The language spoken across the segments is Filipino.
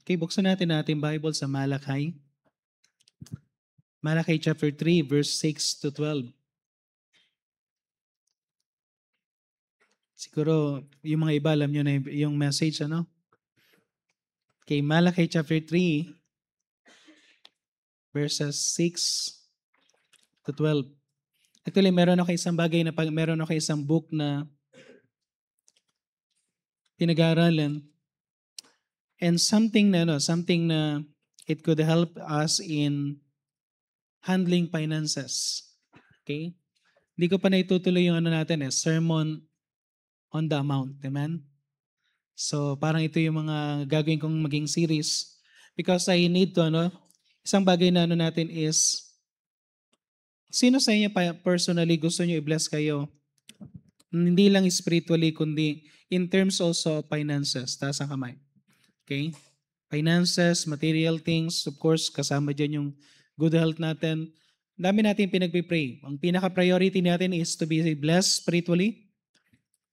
Okay, buksan natin ating Bible sa Malakay. Malakay chapter 3, verse 6 to 12. Siguro, yung mga iba, alam nyo na yung message, ano? Okay, Malakay chapter 3, verses 6 to 12. Actually, meron ako isang book na pinag-aaralan and something na it could help us in handling finances. Okay? Hindi ko pa naitutuloy yung Sermon on the Mount. Amen? So, parang ito yung mga gagawin kong maging series because I need to, isang bagay na natin is, sino sa inyo personally gusto nyo i-bless kayo? Hindi lang spiritually, kundi in terms also of finances. Taas ang kamay. Okay? Finances, material things, of course, kasama dyan yung good health natin. Dami natin pinagpipray. Ang pinaka-priority natin is to be blessed spiritually,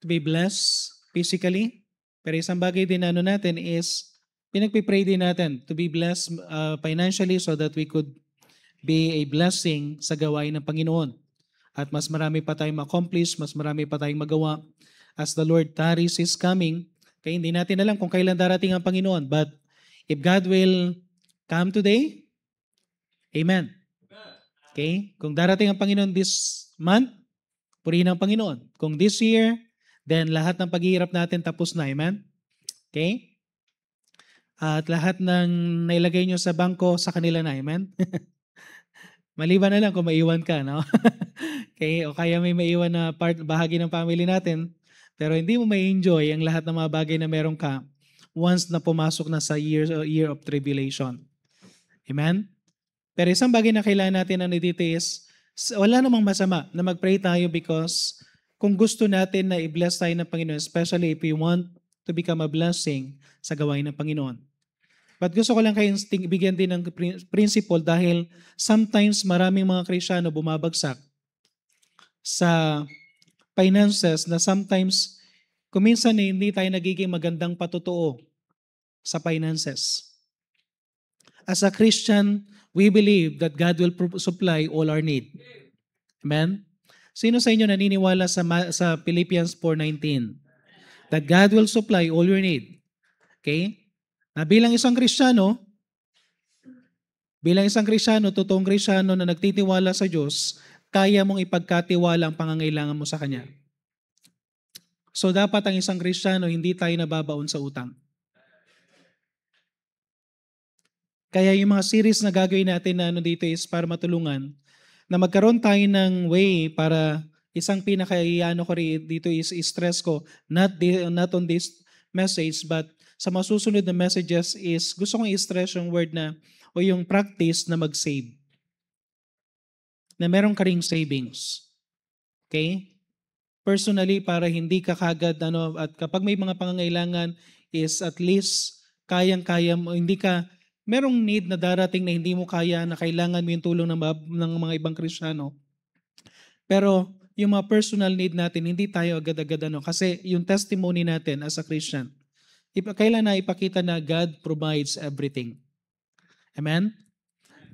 to be blessed physically. Pero isang bagay din natin is, pinagpipray din natin to be blessed financially so that we could be a blessing sa gawain ng Panginoon. At mas marami pa tayong accomplish, mas marami pa tayong magawa as the Lord tarries is coming. Kaya hindi natin alam kung kailan darating ang Panginoon. But if God will come today, amen. Okay? Kung darating ang Panginoon this month, purihin ang Panginoon. Kung this year, then lahat ng paghihirap natin tapos na. Amen? Okay? At lahat ng nailagay nyo sa bangko, sa kanila na. Amen? Maliban na lang kung maiwan ka, no? Okay? O kaya may maiwan na bahagi ng family natin, pero hindi mo may enjoy ang lahat ng mga bagay na meron ka once na pumasok na sa year of tribulation. Amen? Pero isang bagay na kailangan natin dito is, wala namang masama na mag-pray tayo because kung gusto natin na i-bless tayo ng Panginoon, especially if we want to become a blessing sa gawain ng Panginoon. But gusto ko lang kayong bigyan din ng principle dahil sometimes maraming mga Kristiyano bumabagsak sa finances na sometimes kuminsan hindi tayo nagiging magandang patotoo sa finances. As a Christian, we believe that God will supply all our need. Amen? Sino sa inyo naniniwala sa Philippians 4:19? That God will supply all your need. Okay? Na bilang isang Kristiyano, totoong Kristiyano na nagtitiwala sa Diyos, kaya mong ipagkatiwala ang pangangailangan mo sa Kanya. So dapat ang isang Kristiyano, hindi tayo nababaon sa utang. Kaya yung mga series na gagawin natin na dito is para matulungan, na magkaroon tayo ng way para isang pinaka-iano ko rin dito is stress ko, not on this message, but sa masusunod na messages is gusto kong i-stress yung word na o yung practice na mag-save. Na meron ka ring savings. Okay? Personally, para hindi ka kagad, at kapag may mga pangangailangan is at least kayang-kaya mo, merong need na darating na hindi mo kaya, na kailangan mo yung tulong ng mga ibang Kristiyano. Pero yung mga personal need natin, hindi tayo agad-agad kasi yung testimony natin as a Christian, kailan na ipakita na God provides everything. Amen?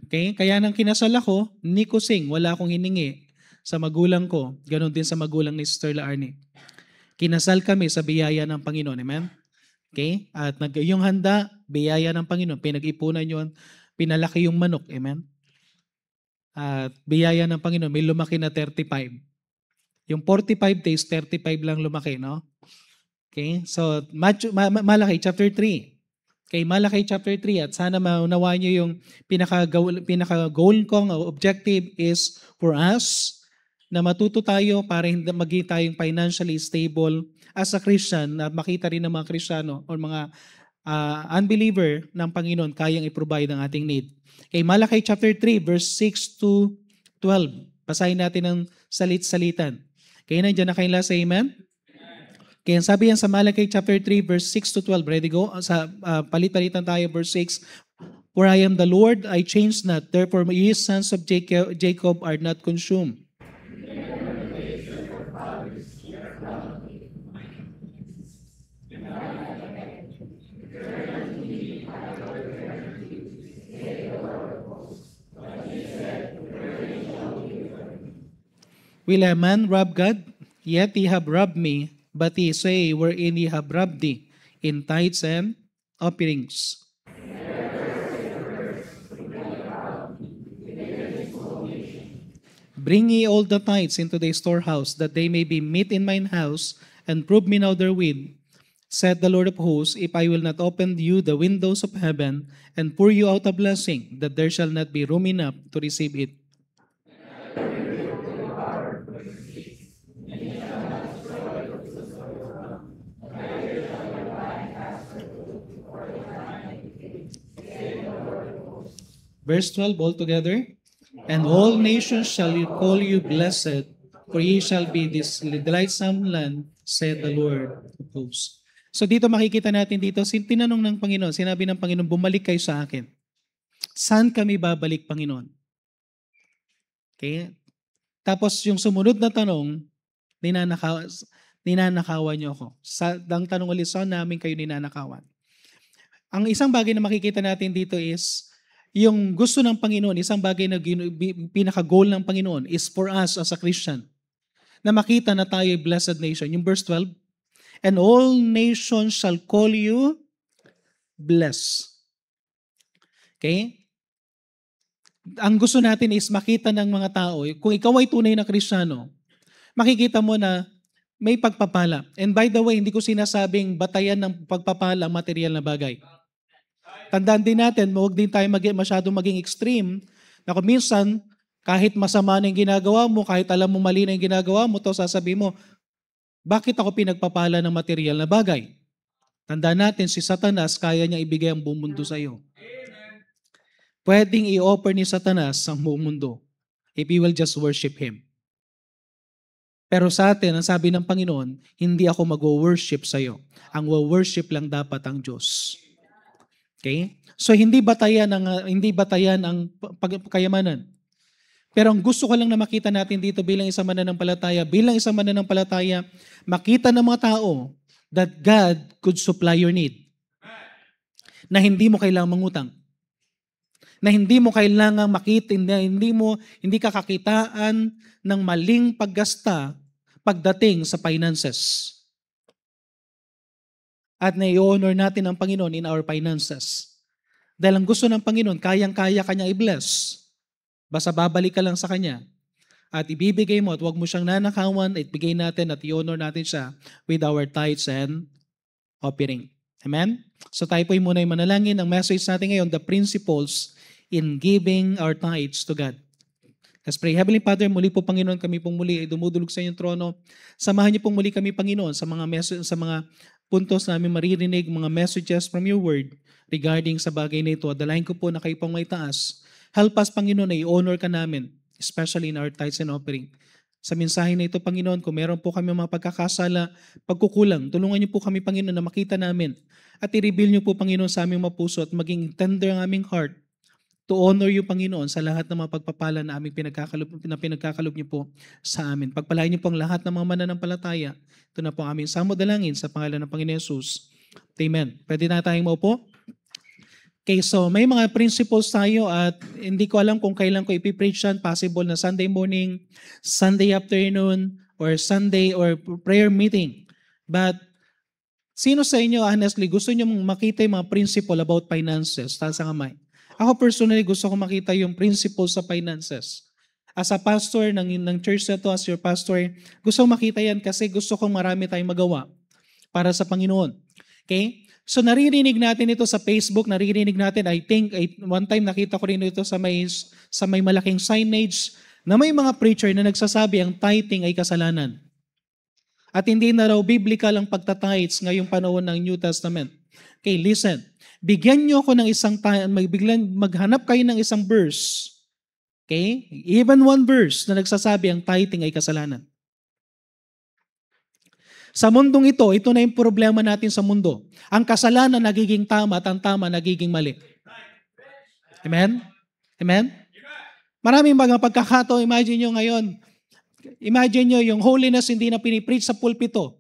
Okay? Kaya nang kinasal ako, ni kusing, wala akong hiningi sa magulang ko. Ganon din sa magulang ni Sister Laarne. Kinasal kami sa biyaya ng Panginoon. Amen? Okay? At yung handa, biyaya ng Panginoon. Pinag-ipunan yun, pinalaki yung manok. Amen? At biyaya ng Panginoon, may lumaki na 35. Yung 45 days, 35 lang lumaki, no? Okay? So, Malakay chapter 3. Okay, Malakay chapter 3 at sana maunawaan nyo yung pinaka-goal ko, objective is for us na matuto tayo para hindi maging tayong financially stable as a Christian at makita rin ng mga Kristiyano o mga unbeliever ng Panginoon kayang i-provide ang ating need. Okay, Malakay chapter 3 verse 6 to 12. Basahin natin ang salit-salitan. Okay, nandiyan na kayo last, amen? Kaya sabi yan sa Malakay chapter 3 verse 6 to 12. Ready go? Sa palit-palitan tayo verse 6. For I am the Lord, I change not. Therefore, ye sons of Jacob are not consumed. Will a man rob God? Yet ye have robbed me, but ye say, wherein ye have robbed thee, in tithes and offerings. Bring ye all the tithes into the storehouse, that they may be meat in mine house, and prove me now therewith, said the Lord of hosts, if I will not open you the windows of heaven, and pour you out a blessing, that there shall not be room enough to receive it. Verse 12 altogether. And all nations shall call you blessed, for ye shall be this delightsome land, said the Lord of hosts. So dito makikita natin dito, tinanong ng Panginoon, sinabi ng Panginoon, bumalik kayo sa akin. Saan kami babalik, Panginoon? Okay? Tapos yung sumunod na tanong, ninanakawan niyo ako. Ang tanong ulit, saan namin kayo ninanakawan? Ang isang bagay na makikita natin dito is, yung gusto ng Panginoon, isang bagay na pinaka-goal ng Panginoon is for us as a Christian, na makita na tayo blessed nation. Yung verse 12, and all nations shall call you blessed. Okay? Ang gusto natin is makita ng mga tao, kung ikaw ay tunay na Kristiyano, makikita mo na may pagpapala. And by the way, hindi ko sinasabing batayan ng pagpapala ang material na bagay. Tandaan din natin, huwag din tayo masyadong maging extreme, na kung minsan, kahit masama na yung ginagawa mo, kahit alam mo mali na yung ginagawa mo, to sasabihin mo, bakit ako pinagpapala ng material na bagay? Tandaan natin, si Satanas, kaya niya ibigay ang buong mundo sa iyo. Pwedeng i-offer ni Satanas ang buong mundo if you will just worship Him. Pero sa atin, ang sabi ng Panginoon, hindi ako mag-worship sa iyo. Ang worship lang dapat ang Diyos. Okay? So hindi batayan ang kayamanan. Pero ang gusto ko lang na makita natin dito bilang isang mananampalataya, makita ng mga tao that God could supply your need. Na hindi mo kailangang mangutang. Na hindi mo kailangang makita, hindi ka kakitaan ng maling paggasta pagdating sa finances. At na-i-honor natin ang Panginoon in our finances. Dahil ang gusto ng Panginoon, kayang-kaya Kanya i-bless. Basta babalik ka lang sa Kanya. At ibibigay mo at huwag mo siyang nanakawan, at ibigay natin at i-honor natin siya with our tithes and offering. Amen? So tayo po muna yung manalangin. Ang message natin ngayon, the principles in giving our tithes to God. Let's pray. Heavenly Father, muli po Panginoon, kami pong muli ay dumudulog sa inyong trono. Samahan niyo pong muli kami Panginoon sa mga puntos namin maririnig, mga messages from your word regarding sa bagay na ito. Adalain ko po na kayo pong may taas. Help us Panginoon na i-honor ka namin, especially in our tithes and offering. Sa mensahe na ito Panginoon, kung meron po kami mga pagkakasala, pagkukulang, tulungan niyo po kami Panginoon na makita namin at i-reveal niyo po Panginoon sa aming mapuso at maging tender ang aming heart to honor you, Panginoon, sa lahat ng mga pagpapala na aming pinagkakalob niyo po sa amin. Pagpalain niyo po ang lahat ng mga mananampalataya. Ito na po ang aming samodalangin sa pangalan ng Panginoon Jesus. Amen. Pwede na tayong maupo? Okay, so may mga principles tayo at hindi ko alam kung kailan ko ipipreach yan. Possible na Sunday morning, Sunday afternoon, or Sunday or prayer meeting. But sino sa inyo, honestly, gusto niyo makita yung mga principle about finances? Taas ang kamay. Ako personally, gusto ko makita yung principles sa finances. As a pastor ng church na to, as your pastor, gusto ko makita yan kasi gusto kong marami tayong magawa para sa Panginoon. Okay? So naririnig natin ito sa Facebook, naririnig natin, I think, one time nakita ko rin ito sa may malaking signage na may mga preacher na nagsasabi ang tithing ay kasalanan. At hindi na raw biblical ang pagtitithes ngayong panahon ng New Testament. Okay, listen. Bigyan niyo ako ng maghanap kayo ng isang verse. Okay? Even one verse na nagsasabi ang tithing ay kasalanan. Sa mundong ito na yung problema natin sa mundo. Ang kasalanan nagiging tama at ang tama nagiging mali. Amen? Amen? Maraming mga pagkakataon, imagine nyo ngayon, yung holiness hindi na pinipreach sa pulpito.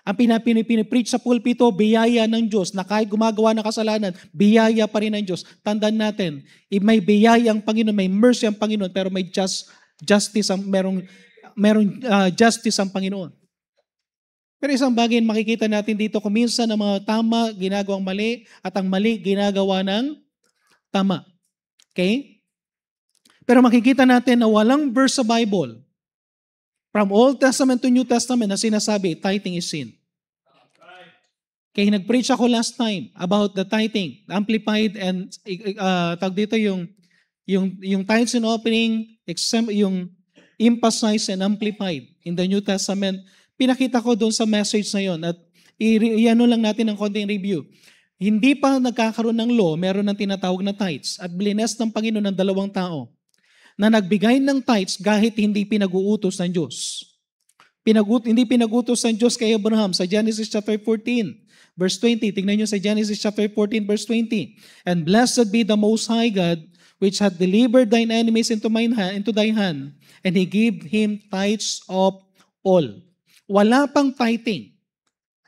Ang pinipreach sa pulpito, biyaya ng Diyos, na kahit gumagawa ng kasalanan, biyaya pa rin ng Diyos. Tandaan natin, may biyaya ang Panginoon, may mercy ang Panginoon, pero may just Justice ang Panginoon. Pero isang bagay na makikita natin dito, kuminsan ang mga tama ginagawang mali at ang mali ginagawa ng tama. Okay? Pero makikita natin na walang verse sa Bible from Old Testament to New Testament na sinasabi, tithing is sin. Kaya nag-preach ako last time about the tithing, amplified and tawag dito yung tithes and offering, yung emphasized and amplified in the New Testament. Pinakita ko doon sa message na yon at iano lang natin ng konting review. Hindi pa nagkakaroon ng law, meron ng tinatawag na tithes at blines ng Panginoon ng dalawang tao na nagbigay ng tithes kahit hindi pinag-uutos ng Diyos. Hindi pinag-utos ng Diyos kay Abraham sa Genesis chapter 14, verse 20. Tingnan nyo sa Genesis chapter 14, verse 20. And blessed be the Most High God, which hath delivered thine enemies into thy hand, and He gave him tithes of all. Wala pang tithing.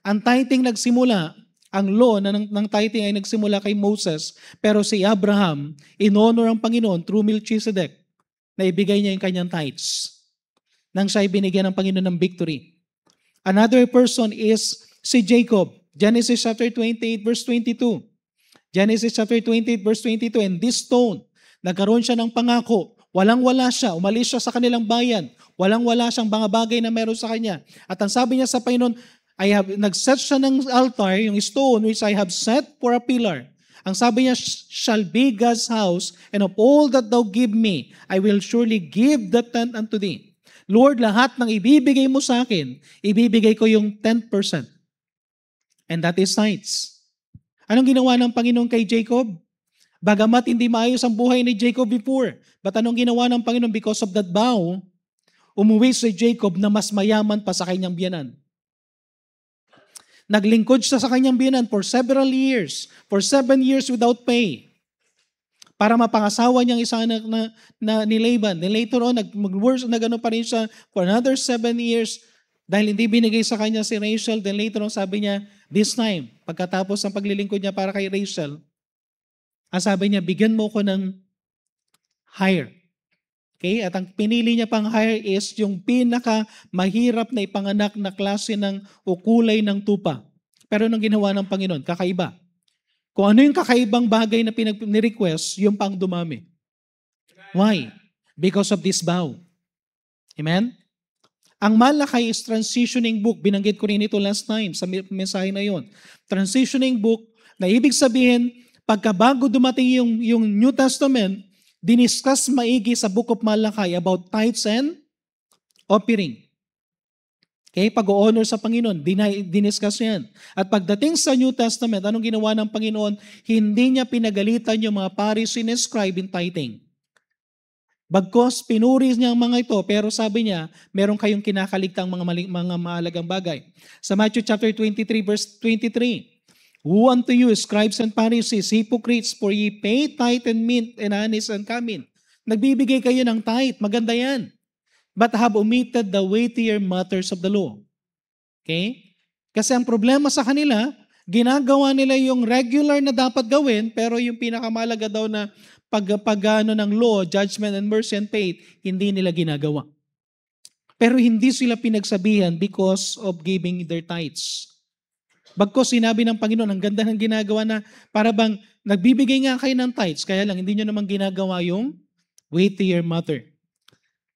Ang tithing nagsimula, ang law ng tithing ay nagsimula kay Moses, pero si Abraham, in-honor ang Panginoon through Melchizedek, na ibigay niya yung kanyang tithes nang siya binigyan ng Panginoon ng victory. Another person is si Jacob. Genesis chapter 28 verse 22. Genesis chapter 28 verse 22, and this stone, nagkaroon siya ng pangako. Walang-wala siya, umalis siya sa kanilang bayan. Walang-wala siyang mga bagay na meron sa kanya. At ang sabi niya sa Panginoon, nag-set siya ng altar, yung stone which I have set for a pillar. Ang sabi niya, shall be God's house, and of all that thou give me, I will surely give the tenth unto thee. Lord, lahat ng ibibigay mo sa akin, ibibigay ko yung 10%. And that is tithes. Anong ginawa ng Panginoon kay Jacob? Bagamat hindi maayos ang buhay ni Jacob before, but anong ginawa ng Panginoon? Because of that vow, umuwi si Jacob na mas mayaman pa sa kanyang biyanan. Naglingkod siya sa kanyang biyanan for several years, for 7 years without pay, para mapangasawa niyang isa na ni Laban. Then later on, mag-work na gano'n pa rin siya for another 7 years dahil hindi binigay sa kanya si Rachel. Then later on, sabi niya, this time, pagkatapos ng paglilingkod niya para kay Rachel, ang sabi niya, bigyan mo ko ng hire. Okay? At ang pinili niya pang hire is yung pinaka-mahirap na ipanganak na klase ng ukulay ng tupa. Pero nung ginawa ng Panginoon, kakaiba. Kung ano yung kakaibang bagay na ni-request, yung pang dumami. Why? Because of this vow. Amen? Ang Malakay is transitioning book. Binanggit ko rin ito last time sa mensahe na yon. Transitioning book na ibig sabihin, pagkabago dumating yung New Testament, diniscuss maigi sa Book of Malakay about tithes and offering. Okay, pag-honor sa Panginoon, diniscuss yan. At pagdating sa New Testament, anong ginawa ng Panginoon? Hindi niya pinagalitan yung mga Pharisee and scribe in tithing. Bagkos pinuri niya ang mga ito, pero sabi niya, meron kayong kinakaligtang mga mahalagang bagay. Sa Matthew chapter 23 verse 23, Woe unto you, scribes and Pharisees, hypocrites, for ye pay tithe and mint and anise and cumin. Nagbibigay kayo ng tithe, maganda yan. But have omitted the weightier matters of the law. Okay? Kasi ang problema sa kanila, ginagawa nila yung regular na dapat gawin, pero yung pinakamalaga daw na pagano ng law, judgment and mercy and faith, hindi nila ginagawa. Pero hindi sila pinagsabihan because of giving their tithes. Bagkos sinabi ng Panginoon, ang ganda ng ginagawa na para bang nagbibigay nga kayo ng tithes, kaya lang hindi nyo naman ginagawa yung weightier matter.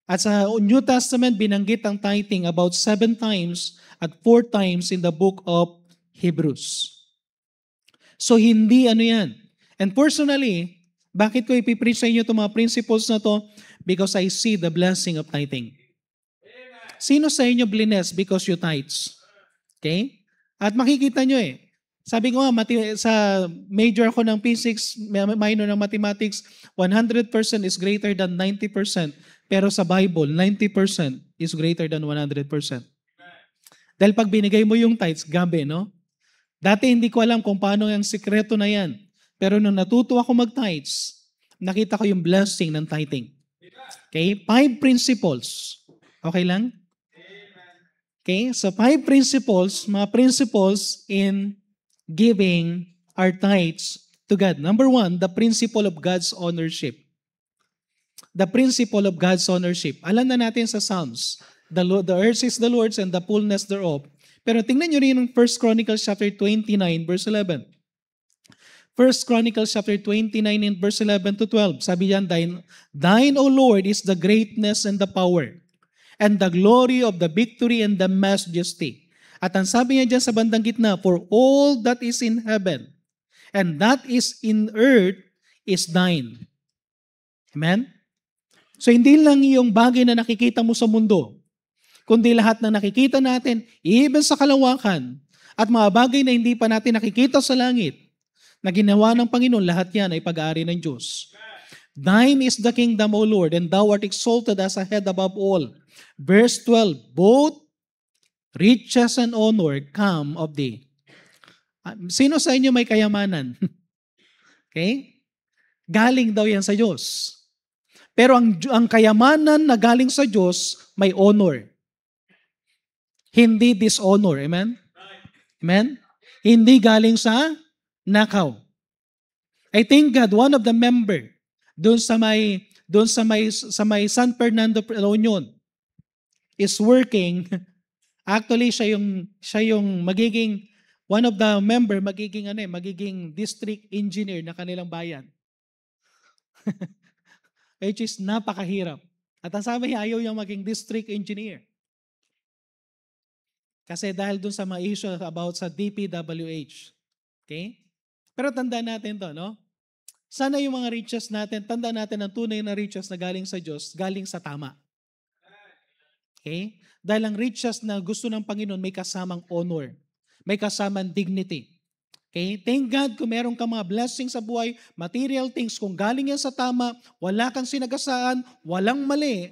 At sa New Testament, binanggit ang tithing about 7 times at 4 times in the book of Hebrews. So hindi ano yan. And personally, bakit ko ipipreach sa inyo itong mga principles na to? Because I see the blessing of tithing. Sino sa inyo blessed because you tithes? Okay? At makikita nyo Sabi ko nga, sa major ako ng physics, minor ng mathematics, 100% is greater than 90%. Pero sa Bible, 90% is greater than 100%. Dahil pag binigay mo yung tithes, gabi, no? Dati hindi ko alam kung paano yung sikreto na yan. Pero nung natuto ako mag-tithes, nakita ko yung blessing ng tithing. Okay? 5 principles. Okay lang? Okay? So 5 principles, mga principles in giving our tithes to God. Number 1, the principle of God's ownership. The principle of God's ownership. Alam na natin sa Psalms, the earth is the Lord's and the fullness thereof. Pero tingnan nyo rin yung 1 Chronicles chapter 29, verse 11. 1 Chronicles chapter 29 in verse 11 to 12. Sabi diyan, Thine, O Lord, is the greatness and the power, and the glory of the victory and the majesty. At ang sabi niya diyan sa bandang gitna, For all that is in heaven and that is in earth is thine. Amen? So hindi lang yung bagay na nakikita mo sa mundo, kundi lahat na nakikita natin, even sa kalawakan, at mga bagay na hindi pa natin nakikita sa langit, na ginawa ng Panginoon, lahat yan ay pag-aari ng Diyos. Thine is the kingdom, O Lord, and thou art exalted as a head above all. Verse 12, both riches and honor come of thee. Sino sa inyo may kayamanan? Okay? Galing daw yan sa Diyos. Pero ang kayamanan na galing sa Diyos, may honor. Hindi dishonor. Amen? Amen? Hindi galing sa nakaw. I thank God, one of the member doon sa may San Fernando La Union is working. Actually, siya yung magiging one of the member, magiging district engineer na kanilang bayan. Which is napakahirap. At ang sabi niya, ayaw niyang maging district engineer. Kasi dahil dun sa mga issue about sa DPWH. Okay? Pero tandaan natin to, no? Sana yung mga riches natin, tandaan natin ang tunay na riches na galing sa Diyos, galing sa tama. Okay? Dahil ang riches na gusto ng Panginoon may kasamang honor, may kasamang dignity. Okay? Thank God kung meron ka mga blessings sa buhay, material things, kung galing yan sa tama, wala kang sinagasaan, walang mali,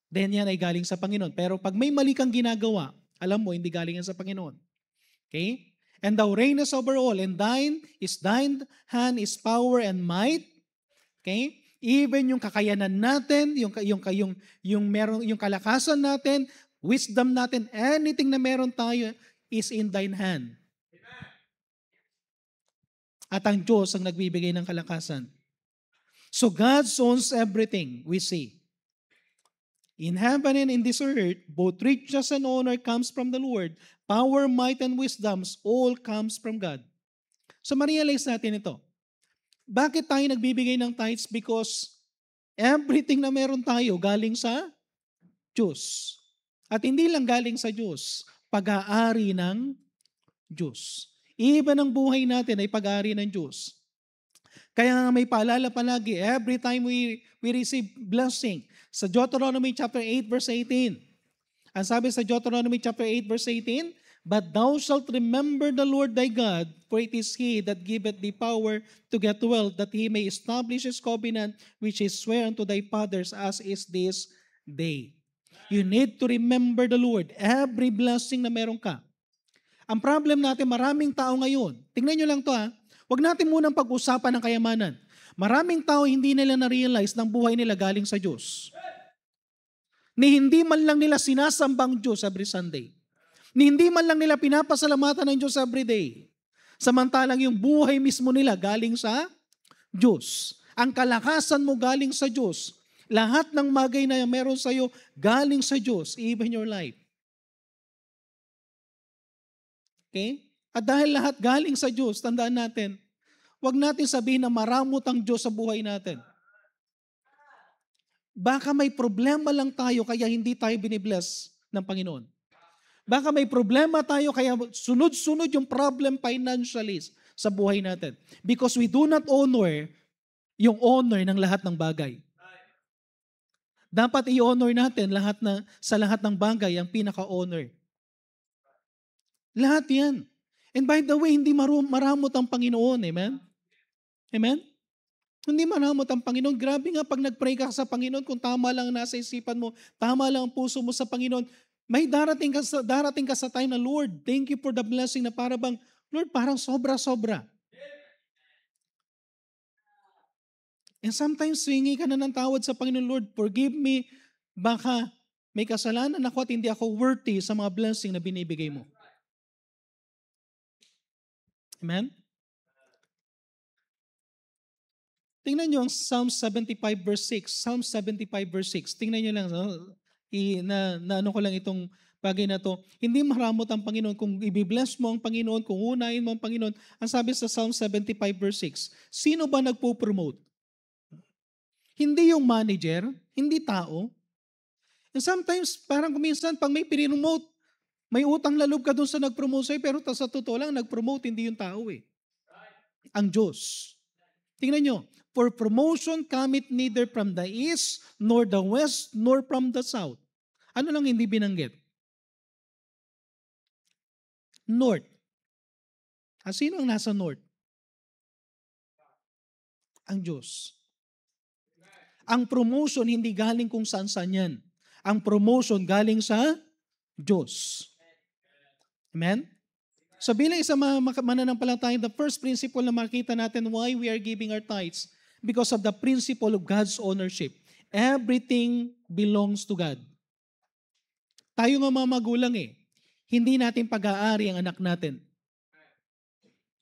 then yan ay galing sa Panginoon. Pero pag may mali kang ginagawa, alam mo, hindi galing yan sa Panginoon. Okay? And thou reignest over all, and thine hand is power and might. Okay? Even yung kakayanan natin, yung kalakasan natin, wisdom natin, anything na meron tayo is in thine hand. At ang Diyos ang nagbibigay ng kalakasan. So God owns everything we see. In heaven and in this earth, both riches and honor comes from the Lord. Power, might, and wisdoms, all comes from God. So ma-realize natin ito. Bakit tayo nagbibigay ng tithes? Because everything na meron tayo galing sa Diyos. At hindi lang galing sa Diyos, pag-aari ng Diyos. Even ang buhay natin ay pag-aari ng Diyos. Kaya nga may paalala palagi, every time we receive blessing, sa Deuteronomy chapter 8 verse 18. Ang sabi sa Deuteronomy chapter 8 verse 18, But thou shalt remember the Lord thy God, for it is He that giveth thee power to get wealth, that He may establish His covenant, which He sware unto thy fathers, as is this day. You need to remember the Lord. Every blessing na meron ka. Ang problem natin, maraming tao ngayon. Tingnan nyo lang to ha. Huwag natin munang pag-usapan ng kayamanan. Maraming tao hindi nila na-realize ng buhay nila galing sa Diyos. Ni hindi man lang nila sinasambang Diyos every Sunday. Ni hindi man lang nila pinapasalamatan ng Diyos every day. Samantalang yung buhay mismo nila galing sa Diyos. Ang kalakasan mo galing sa Diyos. Lahat ng bagay na meron sa iyo galing sa Diyos, even your life. Okay? At dahil lahat galing sa Diyos, tandaan natin, huwag natin sabihin na maramot ang Diyos sa buhay natin. Baka may problema lang tayo kaya hindi tayo binibless ng Panginoon. Baka may problema tayo kaya sunod-sunod yung problem financially sa buhay natin. Because we do not honor yung honor ng lahat ng bagay. Dapat i-honor natin sa lahat ng bagay ang pinaka-honor. Lahat yan. And by the way, hindi maramot ang Panginoon. Amen? Amen? Hindi maramot ang Panginoon. Grabe nga pag nag-pray ka sa Panginoon, kung tama lang nasa isipan mo, tama lang ang puso mo sa Panginoon, may darating ka sa time na, Lord, thank you for the blessing na para bang, Lord, parang sobra-sobra. And sometimes, hingi ka na ng tawad sa Panginoon, Lord, forgive me, baka may kasalanan ako at hindi ako worthy sa mga blessing na binibigay mo. Amen? Tingnan nyo ang Psalm 75 verse 6. Psalm 75 verse 6. Tingnan nyo lang. No? Na ano ko lang itong bagay na to. Hindi maramot ang Panginoon. Kung i-bless mo ang Panginoon, kung unahin mo ang Panginoon, ang sabi sa Psalm 75 verse 6, sino ba nagpo-promote? Hindi yung manager, hindi tao. And sometimes, parang kuminsan, pag may pininomote, may utang na loob ka doon sa nag-promote sa'yo, pero sa totoo lang, nag-promote, hindi yung tao eh. Ang Diyos. Tingnan nyo, for promotion cometh neither from the east, nor the west, nor from the south. Ano lang hindi binanggit? North. Sino ang nasa north? Ang Diyos. Ang promotion hindi galing kung saan-saan yan. Ang promotion galing sa Diyos. Amen? So bilang isa mananampalataya, the first principle na makita natin why we are giving our tithes, because of the principle of God's ownership. Everything belongs to God. Tayo nga mga magulang hindi natin pag-aari ang anak natin.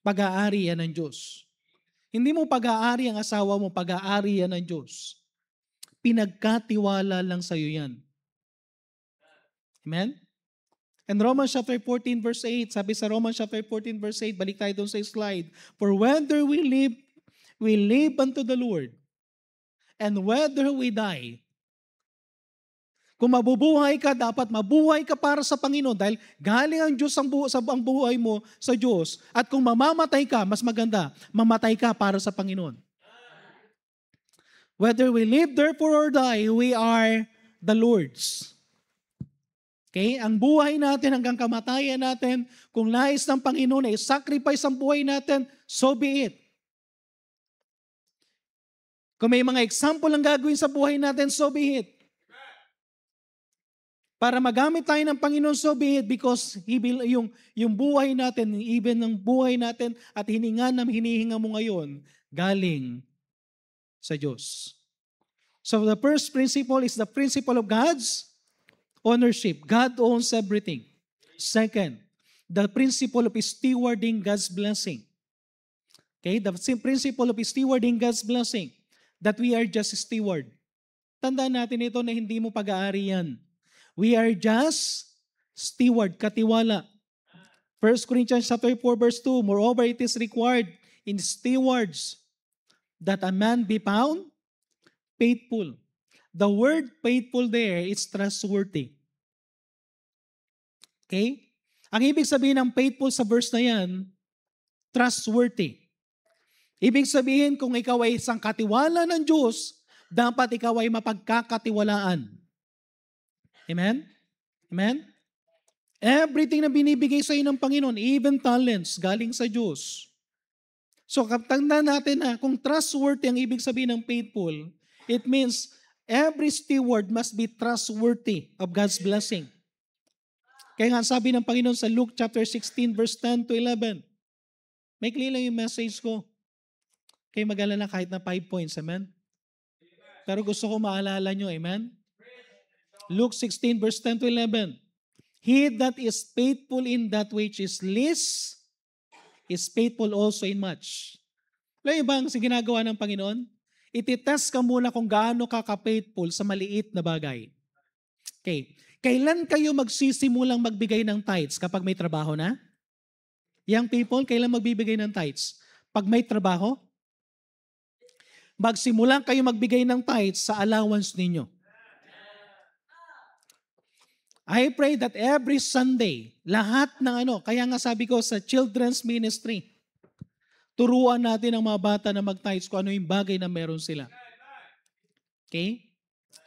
Pag-aari yan ng Diyos. Hindi mo pag-aari ang asawa mo, pag-aari yan ng Diyos. Pinagkatiwala lang sa iyo yan. Amen? And Romans chapter 14 verse 8, sabi sa Romans chapter 14 verse 8, balik tayo doon sa slide. For whether we live unto the Lord. And whether we die. Kung mabubuhay ka, dapat mabuhay ka para sa Panginoon dahil galing ang Diyos ang buhay mo sa Diyos. At kung mamamatay ka, mas maganda, mamatay ka para sa Panginoon. Whether we live therefore or die, we are the Lord's. Okay? Ang buhay natin hanggang kamatayan natin, kung nais ng Panginoon ay sacrifice ang buhay natin, so be it. Kung may mga example ang gagawin sa buhay natin, so be it. Para magamit tayo ng Panginoon, so be it, because yung buhay natin, even ng buhay natin at hininga na hinihinga mo ngayon, galing sa Diyos. So the first principle is the principle of God's ownership. God owns everything. Second, the principle of stewarding God's blessing. Okay, the principle of stewarding God's blessing, that we are just steward. Tandaan natin ito na hindi mo pag-aari yan. We are just steward, katiwala. 1 Corinthians chapter 4 verse 2, moreover it is required in stewards that a man be found faithful. The word faithful there is trustworthy. Okay? Ang ibig sabihin ng faithful sa verse na yan, trustworthy. Ibig sabihin kung ikaw ay isang katiwala ng Diyos, dapat ikaw ay mapagkakatiwalaan. Amen? Amen? Everything na binibigay sa iyo ng Panginoon, even talents, galing sa Diyos. So, tandaan natin na kung trustworthy ang ibig sabihin ng faithful, it means every steward must be trustworthy of God's blessing. Kaya nga sabi ng Panginoon sa Luke chapter 16 verse 10 to 11. May clear lang yung message ko. Kaya mag-alala kahit na 5 points, amen? Pero gusto ko maalala nyo, amen? Luke 16 verse 10 to 11. He that is faithful in that which is least is faithful also in much. Alam ba ang ginagawa ng Panginoon? Ititest ka muna kung gaano ka ka-faithful sa maliit na bagay. Okay. Kailan kayo magsisimulang magbigay ng tithes? Kapag may trabaho na? Young people, kailan magbibigay ng tithes? Pag may trabaho? Magsimulang kayo magbigay ng tithes sa allowance ninyo. I pray that every Sunday, lahat ng kaya nga sabi ko sa children's ministry, turuan natin ang mga bata na mag-tithes kung ano yung bagay na meron sila. Okay?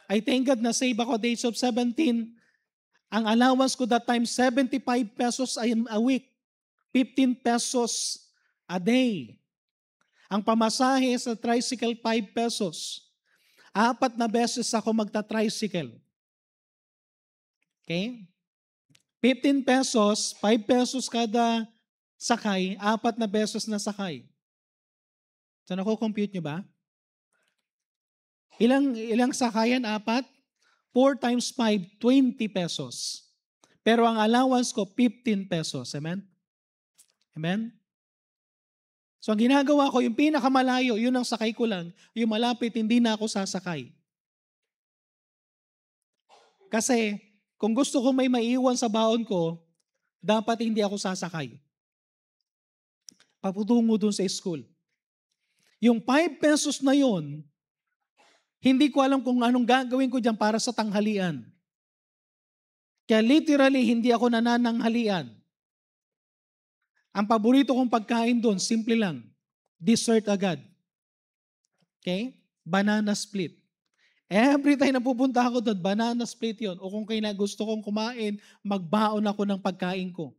I thank God na save ako at the age of 17. Ang allowance ko that time, 75 pesos a week. 15 pesos a day. Ang pamasahe sa tricycle, 5 pesos. 4 na beses ako magta-tricycle. Okay? 15 pesos, 5 pesos kada sakay, 4 na beses na sakay. So, naku-compute nyo ba? Ilang sakayan? 4? 4 times 5, 20 pesos. Pero ang allowance ko, 15 pesos. Amen? Amen? So ang ginagawa ko, yung pinakamalayo, yun ang sakay ko lang. Yung malapit, hindi na ako sasakay. Kasi kung gusto ko may maiwan sa baon ko, dapat hindi ako sasakay. Paputungo dun sa school. Yung 5 pesos na yun, hindi ko alam kung anong gagawin ko dyan para sa tanghalian. Kaya literally, hindi ako nanananghalian. Ang paborito kong pagkain doon, simple lang. Dessert agad. Okay? Banana split. Every time na pupunta ako doon, banana split yon. O kung kaya gusto kong kumain, magbaon ako ng pagkain ko.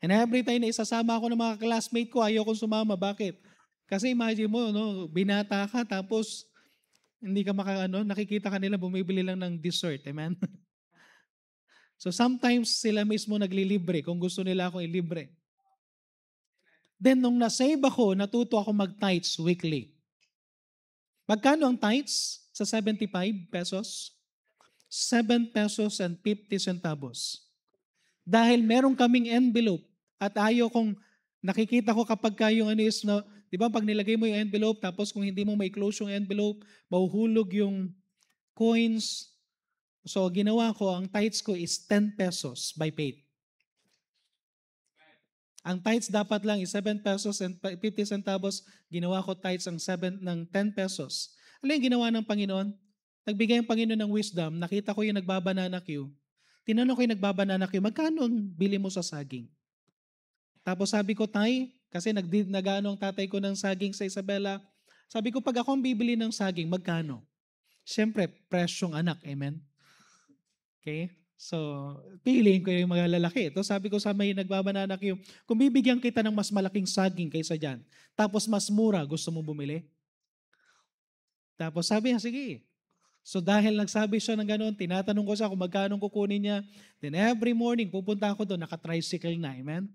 And every time na isasama ako ng mga classmate ko, ayaw kong sumama. Bakit? Kasi imagine mo, no, binata ka, tapos hindi ka nakikita ka nila bumibili lang ng dessert. Amen? So sometimes sila mismo naglilibre kung gusto nila akong ilibre. Then nung nasave ako, natuto ako mag-tithes weekly. Magkano ang tithes sa 75 pesos? 7 pesos and 50 centavos. Dahil meron kaming envelope at ayaw kong nakikita ko kapag yung di ba pag nilagay mo yung envelope tapos kung hindi mo may close yung envelope, mahuhulog yung coins. So ginawa ko, ang tithes ko is 10 pesos by faith. Ang tithes dapat lang is 7 pesos and 50 centavos. Ginawa ko tithes ng 10 pesos. Ano yung ginawa ng Panginoon? Nagbigay ang Panginoon ng wisdom. Nakita ko yung nagbabanana queue. Tinanong ko yung nagbabanana queue, magkano ang bili mo sa saging? Tapos sabi ko, Tay, kasi nag-ano ang tatay ko ng saging sa Isabela. Sabi ko, pag ako ang bibili ng saging, magkano? Siyempre, presyong anak. Amen? Okay? So, piliin ko yung mga lalaki. Ito sabi ko sa may nagbabanana queue, kung bibigyan kita ng mas malaking saging kaysa dyan, tapos mas mura, gusto mo bumili? Tapos sabi niya, sige. So dahil nagsabi siya ng gano'n, tinatanong ko siya kung magkano kukunin niya. Then every morning, pupunta ako doon, naka-tricycle na, amen?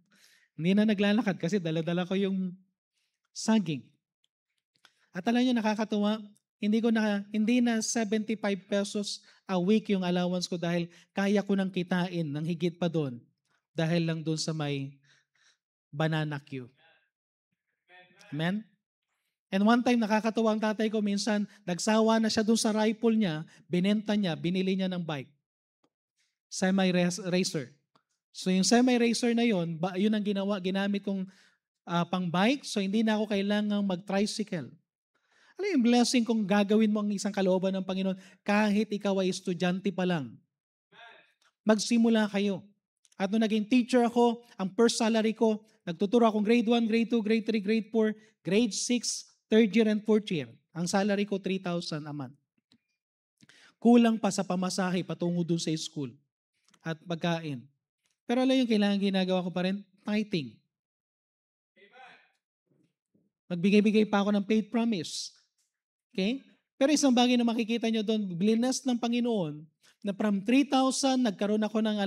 Hindi na naglalakad kasi dala-dala ko yung saging. At alam niyo, nakakatuwa, hindi na 75 pesos a week yung allowance ko dahil kaya ko nang kitain ng higit pa doon dahil lang doon sa may banana queue. Amen? And one time, nakakatuwa ang tatay ko, minsan, nagsawa na siya doon sa rifle niya, binenta niya, binili niya ng bike. Semi-racer. So yung semi-racer na yun ang ginamit kong pang bike, so hindi na ako kailangang mag-tricycle. Ano yung blessing kung gagawin mo ang isang kalooban ng Panginoon kahit ikaw ay estudyante pa lang? Magsimula kayo. At nung naging teacher ako, ang first salary ko, nagtuturo akong grade 1, grade 2, grade 3, grade 4, grade 6, third year and fourth year. Ang salary ko, 3,000 a month. Kulang pa sa pamasahe patungo dun sa school at pagkain. Pero alam yung kailangan ginagawa ko pa rin? Tithing. Magbigay-bigay pa ako ng paid promise. Okay? Pero isang bagay na makikita nyo doon, blinas ng Panginoon, na from 3,000, nagkaroon ako ng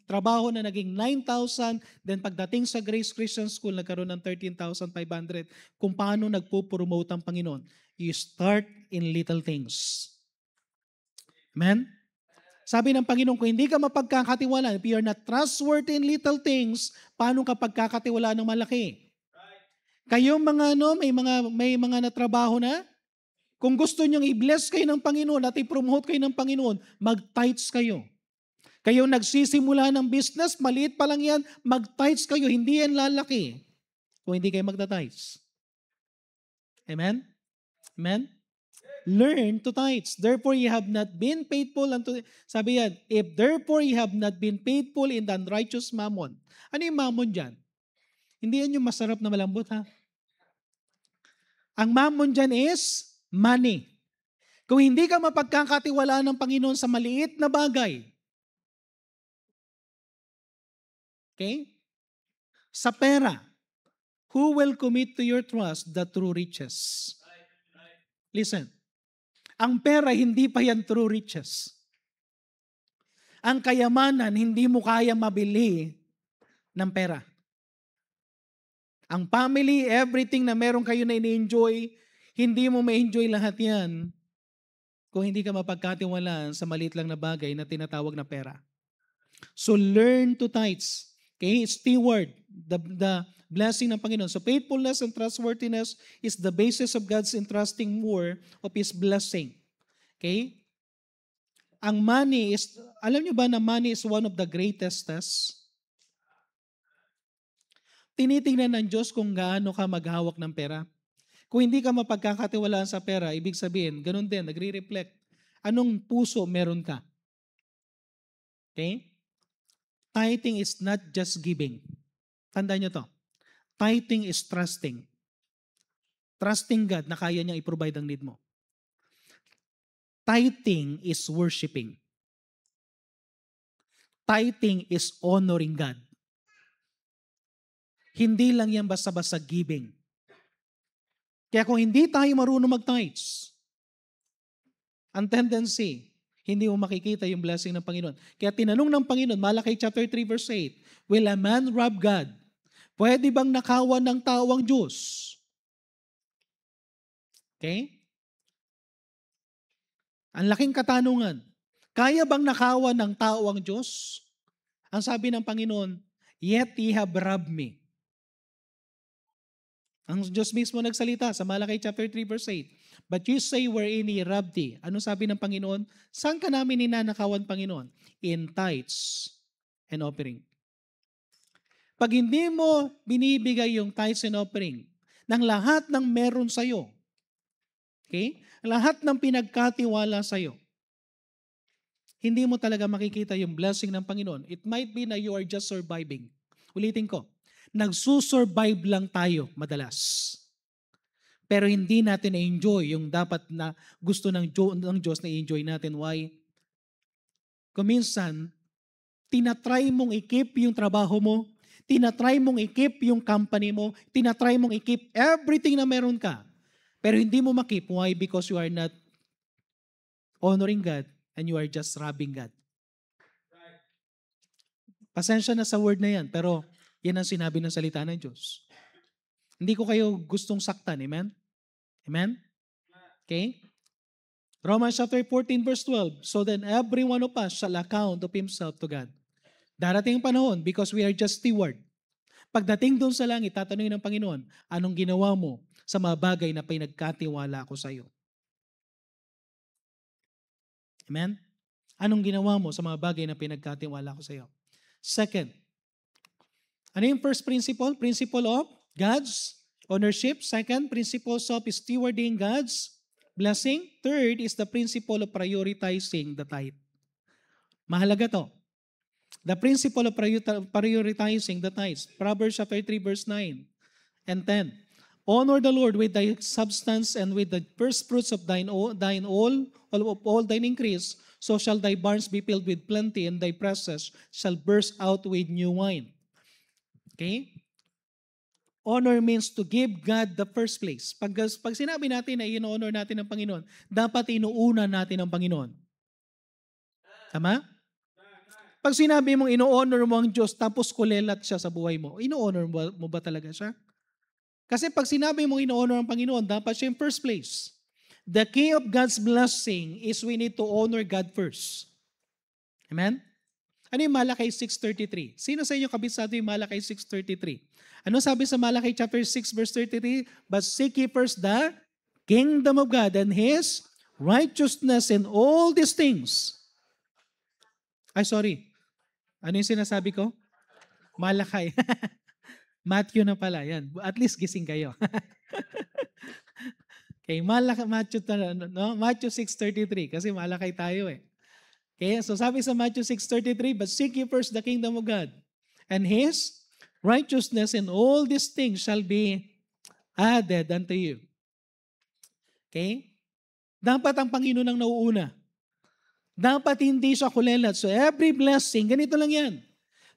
trabaho na naging 9,000, then pagdating sa Grace Christian School, nagkaroon ng 13,500. Kung paano nagpo-promote ang Panginoon. You start in little things. Amen? Sabi ng Panginoon, kung hindi ka mapagkakatiwalaan, if you're not trustworthy in little things, paano ka pagkakatiwalaan ng malaki? Kayo may mga natrabaho na, kung gusto nyong i-bless kayo ng Panginoon at i-promote kayo ng Panginoon, mag-tithes kayo. Kayo nagsisimula ng business, maliit pa lang yan, mag-tithes kayo, hindi yan lalaki kung hindi kayo magta-tithes. Amen? Amen? Learn to tithes. Therefore, you have not been faithful sabi yan, if therefore you have not been faithful in the unrighteous mammon. Ano yung mammon dyan? Hindi yan yung masarap na malambot, ha? Ang mammon dyan is money. Kung hindi ka mapagkakatiwalaan ng Panginoon sa maliit na bagay, okay? Sa pera, who will commit to your trust the true riches? Listen, ang pera hindi pa yan true riches. Ang kayamanan hindi mo kaya mabili ng pera. Ang family, everything na meron kayo na ini-enjoy, hindi mo ma-enjoy lahat yan kung hindi ka mapagkatiwalaan sa maliit lang na bagay na tinatawag na pera. So learn to tithes. Okay? Steward, the blessing ng Panginoon. So faithfulness and trustworthiness is the basis of God's entrusting more of His blessing. Okay? Ang money is, alam nyo ba na money is one of the greatest tests? Tinitingnan ng Diyos kung gaano ka maghawak ng pera. Kung hindi ka mapagkakatiwalaan sa pera, ibig sabihin, ganun din, nagre-reflect. Anong puso meron ka? Okay? Tithing is not just giving. Tandaan nyo to. Tithing is trusting. Trusting God na kaya niyang i-provide ang need mo. Tithing is worshiping. Tithing is honoring God. Hindi lang yan basta-basta giving. Kaya kung hindi tayo marunong mag-tithes, ang tendency, hindi mo makikita yung blessing ng Panginoon. Kaya tinanong ng Panginoon, Malakay chapter 3 verse 8, will a man rob God? Pwede bang nakawan ng tao ang Diyos? Okay? Ang laking katanungan, kaya bang nakawan ng tao ang Diyos? Ang sabi ng Panginoon, yet ye have robbed me. Ang Diyos mismo nagsalita sa Malakay chapter 3 verse 8. But you say wherein ye robbed thee. Ano sabi ng Panginoon? Saan ka namin ninanakawan, Panginoon? In tithes and offering. Pag hindi mo binibigay yung tithes and offering ng lahat ng meron sa'yo, okay? Lahat ng pinagkatiwala sa'yo, hindi mo talaga makikita yung blessing ng Panginoon. It might be na you are just surviving. Ulitin ko, nagsusurvive lang tayo madalas. Pero hindi natin na-enjoy yung dapat na gusto ng Diyos na i-enjoy natin. Why? Kung minsan, tinatry mong i-keep yung trabaho mo, tinatry mong i-keep yung company mo, tinatry mong i-keep everything na meron ka. Pero hindi mo makip. Why? Because you are not honoring God and you are just robbing God. Pasensya na sa word na yan, pero yan ang sinabi ng salita ng Diyos. Hindi ko kayo gustong saktan. Amen? Amen? Okay? Romans chapter 14 verse 12. So then every one of us shall account of himself to God. Darating ang panahon because we are just steward. Pagdating doon sa langit, tatanungin ng Panginoon, anong ginawa mo sa mga bagay na pinagkatiwala ko sa iyo? Amen? Anong ginawa mo sa mga bagay na pinagkatiwala ko sa iyo? Second, ano yung first principle? Principle of God's ownership. Second, principle of stewarding God's blessing. Third is the principle of prioritizing the tithe. Mahalaga to. The principle of prioritizing the tithes. Proverbs chapter 3 verse 9 and 10. Honor the Lord with thy substance and with the first fruits of all thine increase. So shall thy barns be filled with plenty, and thy presses shall burst out with new wine. Okay? Honor means to give God the first place. Pag sinabi natin na ino-honor natin ang Panginoon, dapat inuuna natin ang Panginoon. Tama? Pag sinabi mong ino-honor mo ang Diyos tapos kulelat siya sa buhay mo, ino-honor mo ba talaga siya? Kasi pag sinabi mong ino-honor ang Panginoon, dapat siya in first place. The key of God's blessing is we need to honor God first. Amen? Ano yung Malakay 6.33? Sino sa inyo kabisado yung Malakay 6.33? Ano sabi sa Malakay chapter 6 verse 33? But seek ye first the kingdom of God and His righteousness and all these things. Ay, sorry. Ano yung sinasabi ko? Malakay. Matthew na pala. Yan. At least gising kayo. Okay, Matthew 6.33 kasi malakay tayo eh. Okay, so sabi sa Matthew 6.33, but seek ye first the kingdom of God and His righteousness, and all these things shall be added unto you. Okay? Dapat ang Panginoon ang nauuna. Dapat hindi siya kulelat. So every blessing, ganito lang yan.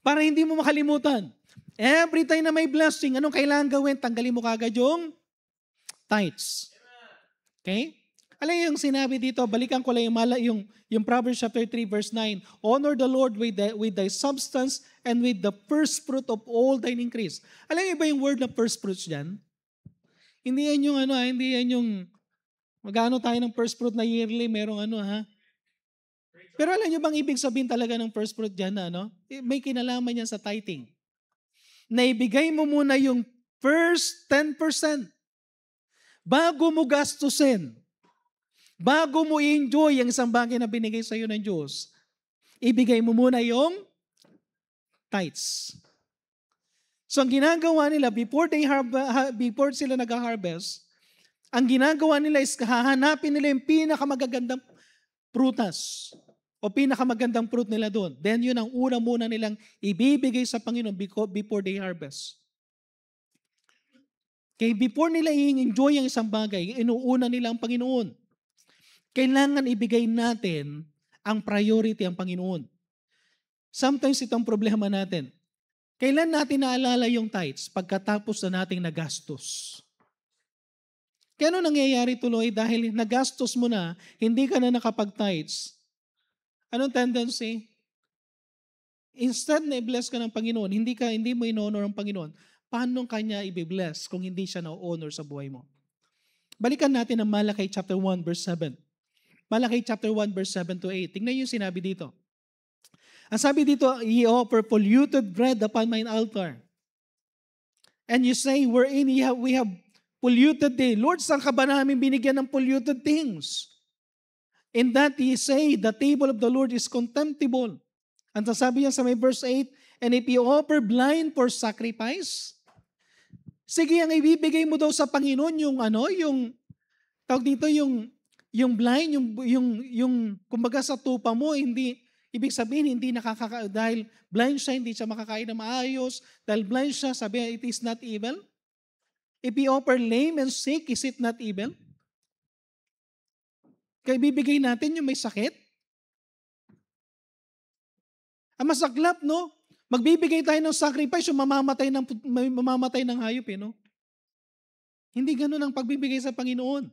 Para hindi mo makalimutan. Every time na may blessing, anong kailangan gawin? Tanggalin mo kagad yung tithes. Okay? Alam yung sinabi dito, balikan ko lang yung Proverbs chapter 3 verse 9. Honor the Lord with thy substance and with the first fruit of all thine increase. Alam niyo ba yung word na first fruits dyan? Hindi yan yung hindi yan yung magkano tayo ng first fruit na yearly, merong Pero alam niyo bang ibig sabihin talaga ng first fruit dyan na may kinalaman yan sa tithing. na ibigay mo muna yung first 10% bago mo gastusin, bago mo i-enjoy ang isang bagay na binigay sa iyo ng Diyos. Ibigay mo muna yung tithes. So ang ginagawa nila before sila nag-harvest, ang ginagawa nila is hahanapin nila yung pinakamagagandang prutas o pinakamagandang fruit nila doon. Then yun ang una muna nilang ibibigay sa Panginoon before they harvest. Kaya before nila i-enjoy ang isang bagay, inuuna nila ang Panginoon. Kailangan ibigay natin ang priority ang Panginoon. Sometimes itong problema natin. Kailan natin naalala yung tithes? Pagkatapos na nating nagastos. Kaya ano nangyayari tuloy? Dahil nagastos mo na, hindi ka na nakapag-tithes. Anong tendency? Instead na i-bless ka ng Panginoon, hindi mo in-honor ang Panginoon, paano kanya i-bless kung hindi siya na-honor sa buhay mo? Balikan natin ang Malakay chapter 1 verse 7. Malakay chapter 1 verse 7 to 8. Tingnan yung sinabi dito. Ang sabi dito, ye offer polluted bread upon mine altar. And you say, wherein we have polluted thee. Lord, saan ka ba namin binigyan ng polluted things? In that ye say, the table of the Lord is contemptible. Ang sasabi niya sa may verse 8, and if you offer blind for sacrifice, sige, ang ibibigay mo daw sa Panginoon yung tawag dito yung blind, yung kumbaga sa tupa mo, ibig sabihin, dahil blind siya, hindi siya makakain na maayos. Dahil blind siya, sabi niya, it is not evil. If you offer lame and sick, is it not evil? Kaya bibigay natin yung may sakit. Ang masaklap, no? Magbibigay tayo ng sacrifice, yung mamamatay ng hayop, no? Hindi ganun ang pagbibigay sa Panginoon.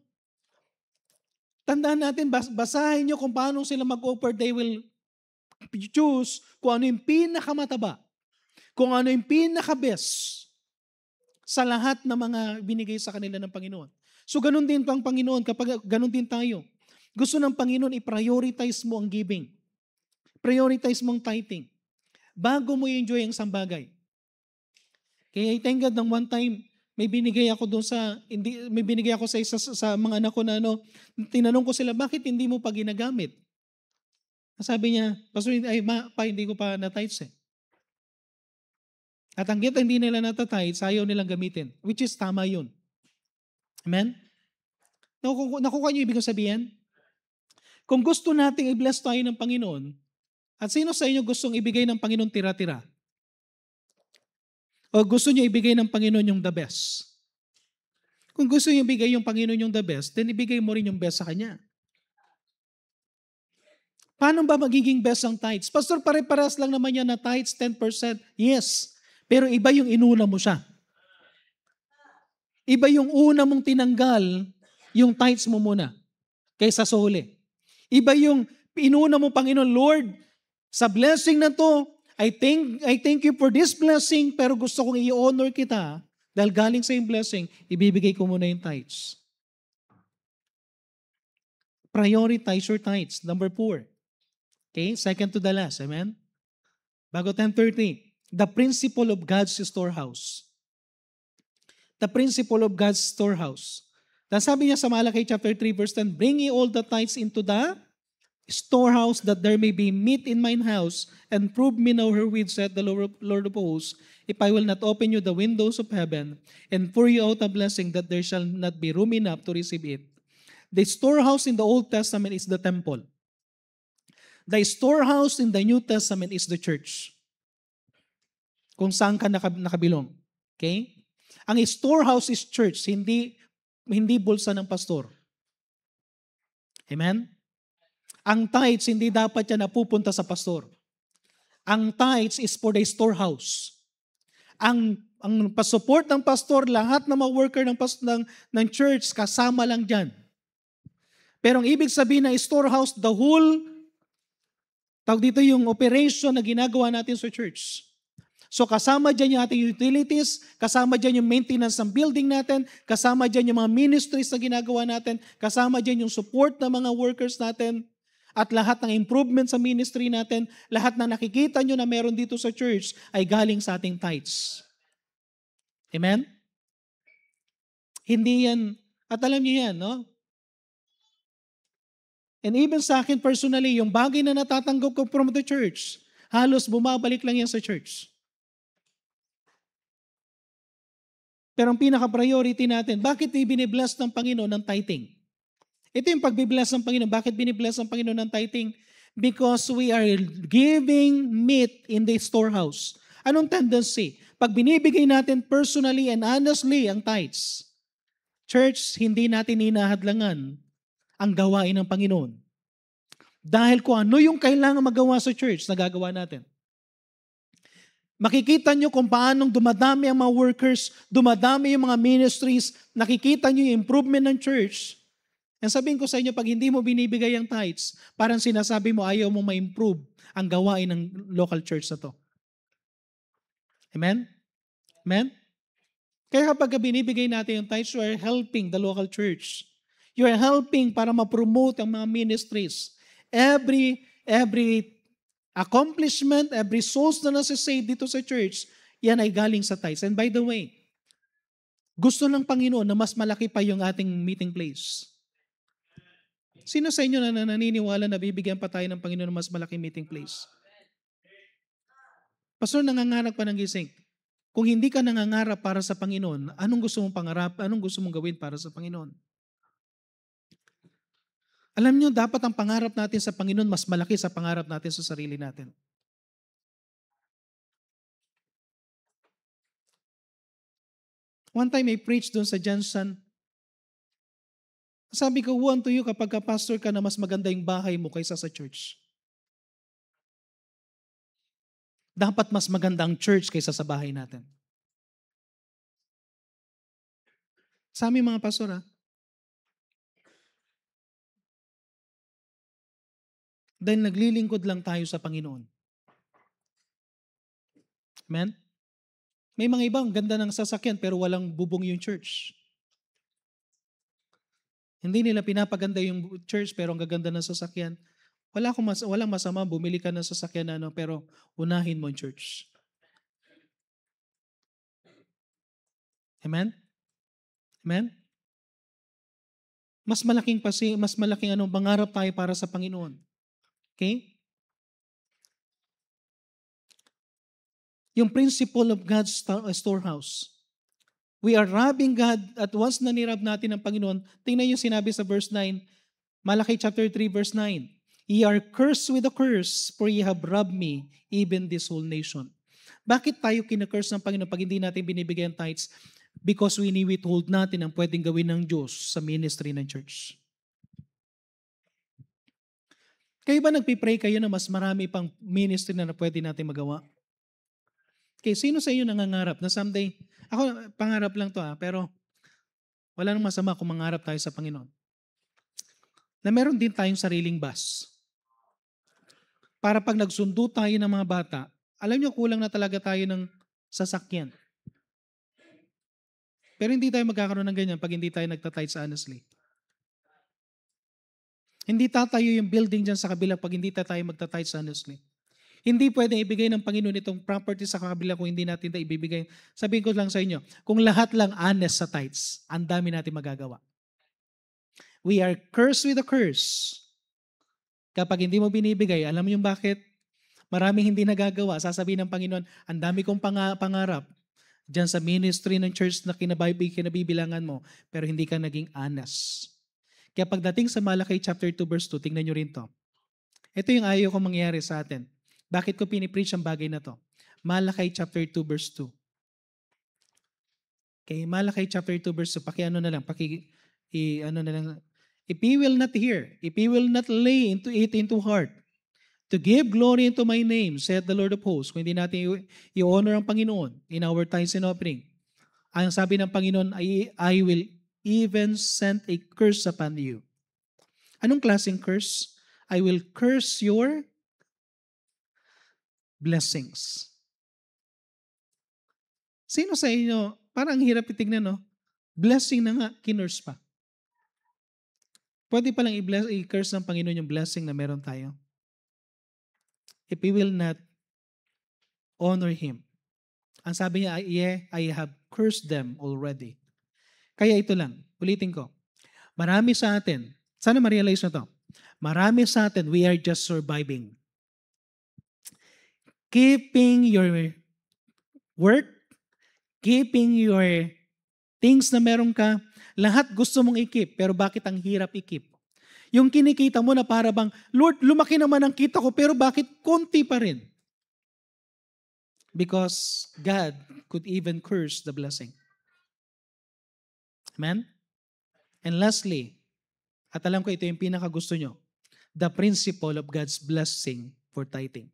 Tandaan natin, basahin nyo kung paano sila mag-offer. They will choose kung ano yung pinakamataba, kung ano yung pinaka-best sa lahat ng mga binigay sa kanila ng Panginoon. So ganun din pang Panginoon, kapag ganun din tayo. Gusto ng Panginoon i-prioritize mo ang giving. Prioritize mo ang tithing. Bago mo i-enjoy ang isang bagay. Kaya thank God ng one time, may binigay ako sa isa sa mga anak ko na tinanong ko sila, bakit hindi mo pa ginagamit? Sabi niya, Pastor, hindi ko pa na-tithes eh. At hanggang hindi nila na-tithes, ayaw nilang gamitin. Which is tama yun. Amen? Nakukuha niyo ibig sabihin? Kung gusto nating i-bless tayo ng Panginoon, at sino sa inyo gustong ibigay ng Panginoon tira-tira? O gusto niyo ibigay ng Panginoon yung the best? Kung gusto niyo ibigay yung Panginoon yung the best, then ibigay mo rin yung best sa Kanya. Paano ba magiging best ang tithes? Pastor, pare-paras lang naman yan na tithes 10%. Yes, pero iba yung inuna mo siya. Iba yung una mong tinanggal, yung tithes mo muna, kaysa sa huli. Iba yung inuna mo, Panginoon, Lord, sa blessing na to, I thank you for this blessing, pero gusto kong i-honor kita, dahil galing sa yung blessing, ibibigay ko muna yung tithes. Prioritize your tithes. Number 4. Okay, second to the last, amen? Bago 10:30, the principle of God's storehouse. The principle of God's storehouse. Then sabi niya sa Malakay chapter 3 verse 10, bring ye all the tithes into the storehouse that there may be meat in mine house, and prove me now herewith, said the Lord of hosts, if I will not open you the windows of heaven and pour you out a blessing that there shall not be room enough to receive it. The storehouse in the Old Testament is the temple. The storehouse in the New Testament is the church. Kung saan ka nakabilong. Okay? Ang storehouse is church, hindi bulsa ng pastor. Amen? Ang tithes, hindi dapat yan napupunta sa pastor. Ang tithes is for the storehouse. Ang pasupport ng pastor, lahat ng mga worker ng church, kasama lang dyan. Pero ang ibig sabihin ng storehouse, the whole, tawag dito yung operation na ginagawa natin sa church. So kasama dyan yung ating utilities, kasama dyan yung maintenance ng building natin, kasama dyan yung mga ministries na ginagawa natin, kasama dyan yung support ng mga workers natin, at lahat ng improvement sa ministry natin, lahat na nakikita nyo na meron dito sa church ay galing sa ating tithes. Amen? Hindi yan, at alam niyo yan, no? And even sa akin personally, yung bagay na natatanggap ko from the church, halos bumabalik lang yan sa church. Pero ang pinaka-priority natin, bakit binibless ng Panginoon ng tithing? Ito yung pagbibless ng Panginoon. Bakit binibless ng Panginoon ng tithing? Because we are giving meat in the storehouse. Anong tendency? Pag binibigay natin personally and honestly ang tithes, church, hindi natin hinahadlangan ang gawain ng Panginoon. Dahil kung ano yung kailangan magawa sa church, nagagawa natin. Makikita nyo kung paanong dumadami ang mga workers, dumadami yung mga ministries, nakikita nyo yung improvement ng church. And sabihin ko sa inyo, pag hindi mo binibigay ang tithes, parang sinasabi mo ayaw mo ma-improve ang gawain ng local church na to. Amen? Amen? Kaya kapag binibigay natin yung tithes, you are helping the local church. You are helping para ma-promote ang mga ministries. Every accomplishment, every souls na nasa-save dito sa church, yan ay galing sa tithes. And by the way, gusto ng Panginoon na mas malaki pa yung ating meeting place. Sino sa inyo na naniniwala na bibigyan pa tayo ng Panginoon ng mas malaking meeting place? Pastor, nangangarap pa ng gising. Kung hindi ka nangangarap para sa Panginoon, anong gusto mong pangarap? Anong gusto mong gawin para sa Panginoon? Alam niyo, dapat ang pangarap natin sa Panginoon mas malaki sa pangarap natin sa sarili natin. One time I preached doon sa Johnson. Sabi ko, woe unto you kapag ka-pastor ka na mas maganda yung bahay mo kaysa sa church. Dapat mas maganda ang church kaysa sa bahay natin. Sa aming mga pastor, dahil naglilingkod lang tayo sa Panginoon. Amen? May mga ibang ganda ng sasakyan pero walang bubong yung church. Hindi nila pinapaganda yung church pero ang gaganda ng sasakyan. Walang masama, bumili ka ng sasakyan na pero unahin mo yung church. Amen? Amen? Mas malaking pangarap tayo para sa Panginoon. Okay? Yung principle of God's storehouse. We are robbing God at once na nirab natin ng Panginoon, tingnan yung sinabi sa verse 9, Malachi chapter 3 verse 9, Ye are cursed with a curse, for ye have robbed me, even this whole nation. Bakit tayo kinakurse ng Panginoon pag hindi natin binibigay ang tithes? Because we withhold natin ang pwedeng gawin ng Diyos sa ministry ng church. Kayo ba nagpipray kayo na mas marami pang ministry na pwede natin magawa? Okay, sino sa inyo nangangarap na someday, ako pangarap lang to pero wala nang masama kung mangarap tayo sa Panginoon. Na meron din tayong sariling bus. Para pag nagsundo tayo ng mga bata, alam nyo kulang na talaga tayo ng sasakyan. Pero hindi tayo magkakaroon ng ganyan pag hindi tayo nagtatithe honestly. Hindi tatayo yung building dyan sa kabila pag hindi tayo magtatithe honestly. Hindi pwedeng ibigay ng Panginoon itong property sa kabila kung hindi natin ito ibibigay. Sabihin ko lang sa inyo, kung lahat lang honest sa tithes, ang dami natin magagawa. We are cursed with a curse. Kapag hindi mo binibigay, alam mo yung bakit? Maraming hindi nagagawa. Sasabihin ng Panginoon, ang dami kong pangarap dyan sa ministry ng church na kinabibilangan mo, pero hindi ka naging honest. Kaya pagdating sa Malachi chapter 2 verse 2, tingnan nyo rin to. Ito yung ayaw kong mangyari sa atin. Bakit ko pinipreach ang bagay na to? Malachi chapter 2 verse 2. Okay, Malachi chapter 2 verse 2, if ye will not hear, if ye will not lay into heart, to give glory into my name, said the Lord of hosts, kung hindi natin i-honor ang Panginoon in our tithes and offering, ang sabi ng Panginoon, I will even send a curse upon you. Anong klaseng curse? I will curse your blessings. Sino sa inyo, parang hirap itignan, no? Blessing na nga, kinurse pa. Pwede palang i-curse ng Panginoon yung blessing na meron tayo. If we will not honor Him. Ang sabi niya, I have cursed them already. Kaya ito lang, ulitin ko. Marami sa atin, sana ma-realize na to, marami sa atin, we are just surviving. Keeping your work, keeping your things na meron ka, lahat gusto mong i-keep, pero bakit ang hirap i-keep? Yung kinikita mo na para bang, Lord, lumaki naman ang kita ko, pero bakit konti pa rin? Because God could even curse the blessing. Amen? And lastly, at alam ko ito yung pinakagusto nyo, the principle of God's blessing for tithing.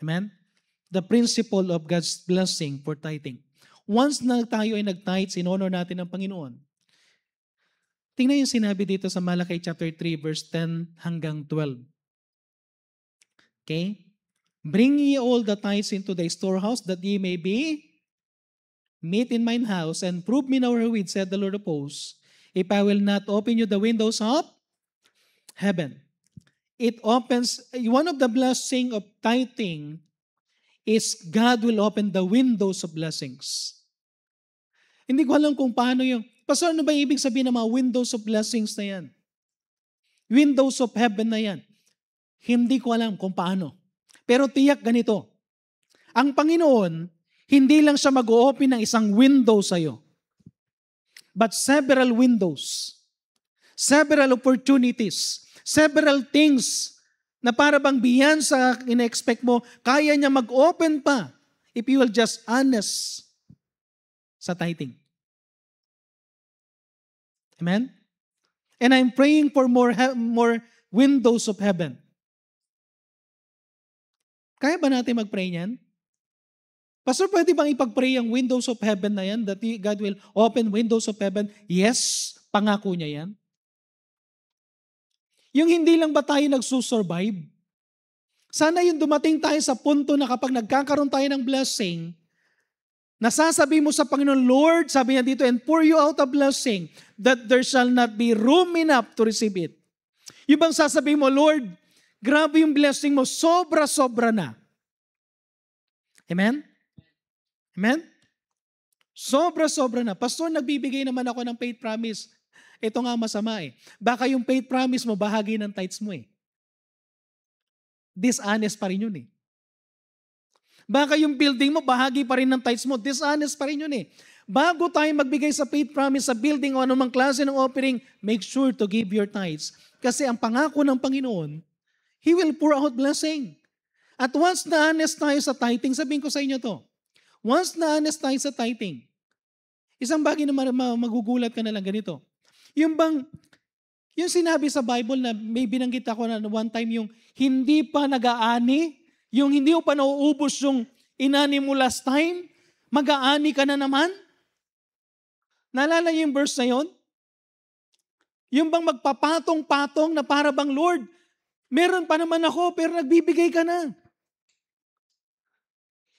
Amen? The principle of God's blessing for tithing. Once na tayo ay nag-tithe, in-honor natin ang Panginoon. Tingnan yung sinabi dito sa Malachi chapter 3 verse 10 hanggang 12. Okay? Bring ye all the tithes into the storehouse, that ye may be meat in mine house, and prove me now herewith, said the Lord of hosts, if I will not open you the windows of heaven. It opens, one of the blessing of tithing is God will open the windows of blessings. Hindi ko alam kung paano yung, Pastor, ano ba ibig sabihin ng mga windows of blessings na yan? Windows of heaven na yan. Hindi ko alam kung paano. Pero tiyak ganito, ang Panginoon, hindi lang siya mag-o-open ng isang window sa'yo, but several windows, several opportunities, several things na para bang beyond sa ina-expect mo, kaya niya mag-open pa if you will just honest sa tithing. Amen? And I'm praying for more windows of heaven. Kaya ba natin mag-pray niyan? Pastor, pwede bang ipag-pray ang windows of heaven na yan? That God will open windows of heaven? Yes, pangako niya yan. Yung hindi lang ba tayo nagsusurvive? Sana yung dumating tayo sa punto na kapag nagkakaroon tayo ng blessing, nasasabi mo sa Panginoon, Lord, sabi niya dito, and pour you out a blessing that there shall not be room enough to receive it. Yung bang sasabihin mo, Lord, grabe yung blessing mo, sobra-sobra na. Amen? Amen? Sobra-sobra na. Pastor, nagbibigay naman ako ng faith promise. Ito nga masama eh. Baka yung faith promise mo, bahagi ng tithes mo eh. Dishonest pa rin yun eh. Baka yung building mo, bahagi pa rin ng tithes mo. Dishonest pa rin yun eh. Bago tayo magbigay sa faith promise sa building o anumang klase ng offering, make sure to give your tithes. Kasi ang pangako ng Panginoon, He will pour out blessing. At once na honest tayo sa tithing, sabihin ko sa inyo to, once na honest tayo sa tithing, isang bagay na magugulat ka na lang ganito. Yung sinabi sa Bible na may binanggit ako na one time yung hindi pa nag-aani, yung hindi mo pa nauubos yung inani mo last time, mag-aani ka na naman. Naalala niyo yung verse na yun? Yung bang magpapatong-patong na para bang, Lord, meron pa naman ako pero nagbibigay ka na.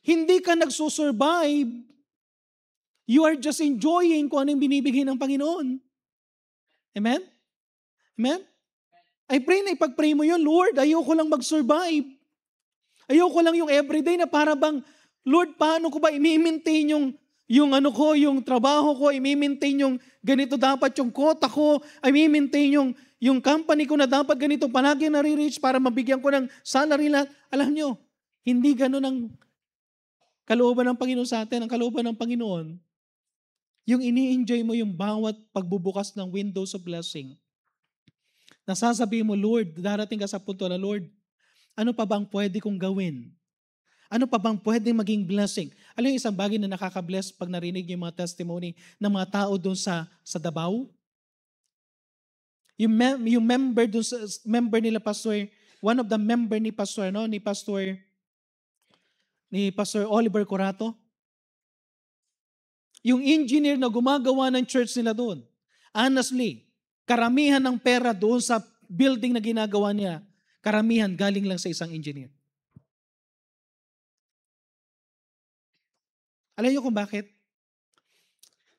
Hindi ka nagsusurvive. You are just enjoying kung anong binibigay ng Panginoon. Amen? Amen? I pray na ipag-pray mo yun, Lord, ayoko lang mag-survive. Ayoko lang yung everyday na para bang, Lord, paano ko ba i-maintain yung trabaho ko, i-maintain yung ganito dapat yung quota ko, i-maintain yung company ko na dapat ganito palagi nare-reach para mabigyan ko ng salary lahat. Alam nyo, hindi ganun ang kalooban ng Panginoon sa atin. Ang kalooban ng Panginoon, yung ini-enjoy mo yung bawat pagbubukas ng windows of blessing. Nasasabihin mo, Lord, darating ka sa punto na, Lord, ano pa bang pwede kong gawin? Ano pa bang pwede maging blessing? Alam yung isang bagay na nakaka-bless pag narinig niyo yung mga testimony ng mga tao doon sa Davao? Yung member doon sa member nila pastor, one of the member ni pastor ni Pastor Oliver Corato. Yung engineer na gumagawa ng church nila doon. Honestly, karamihan ng pera doon sa building na ginagawa niya, karamihan galing lang sa isang engineer. Alam niyo kung bakit?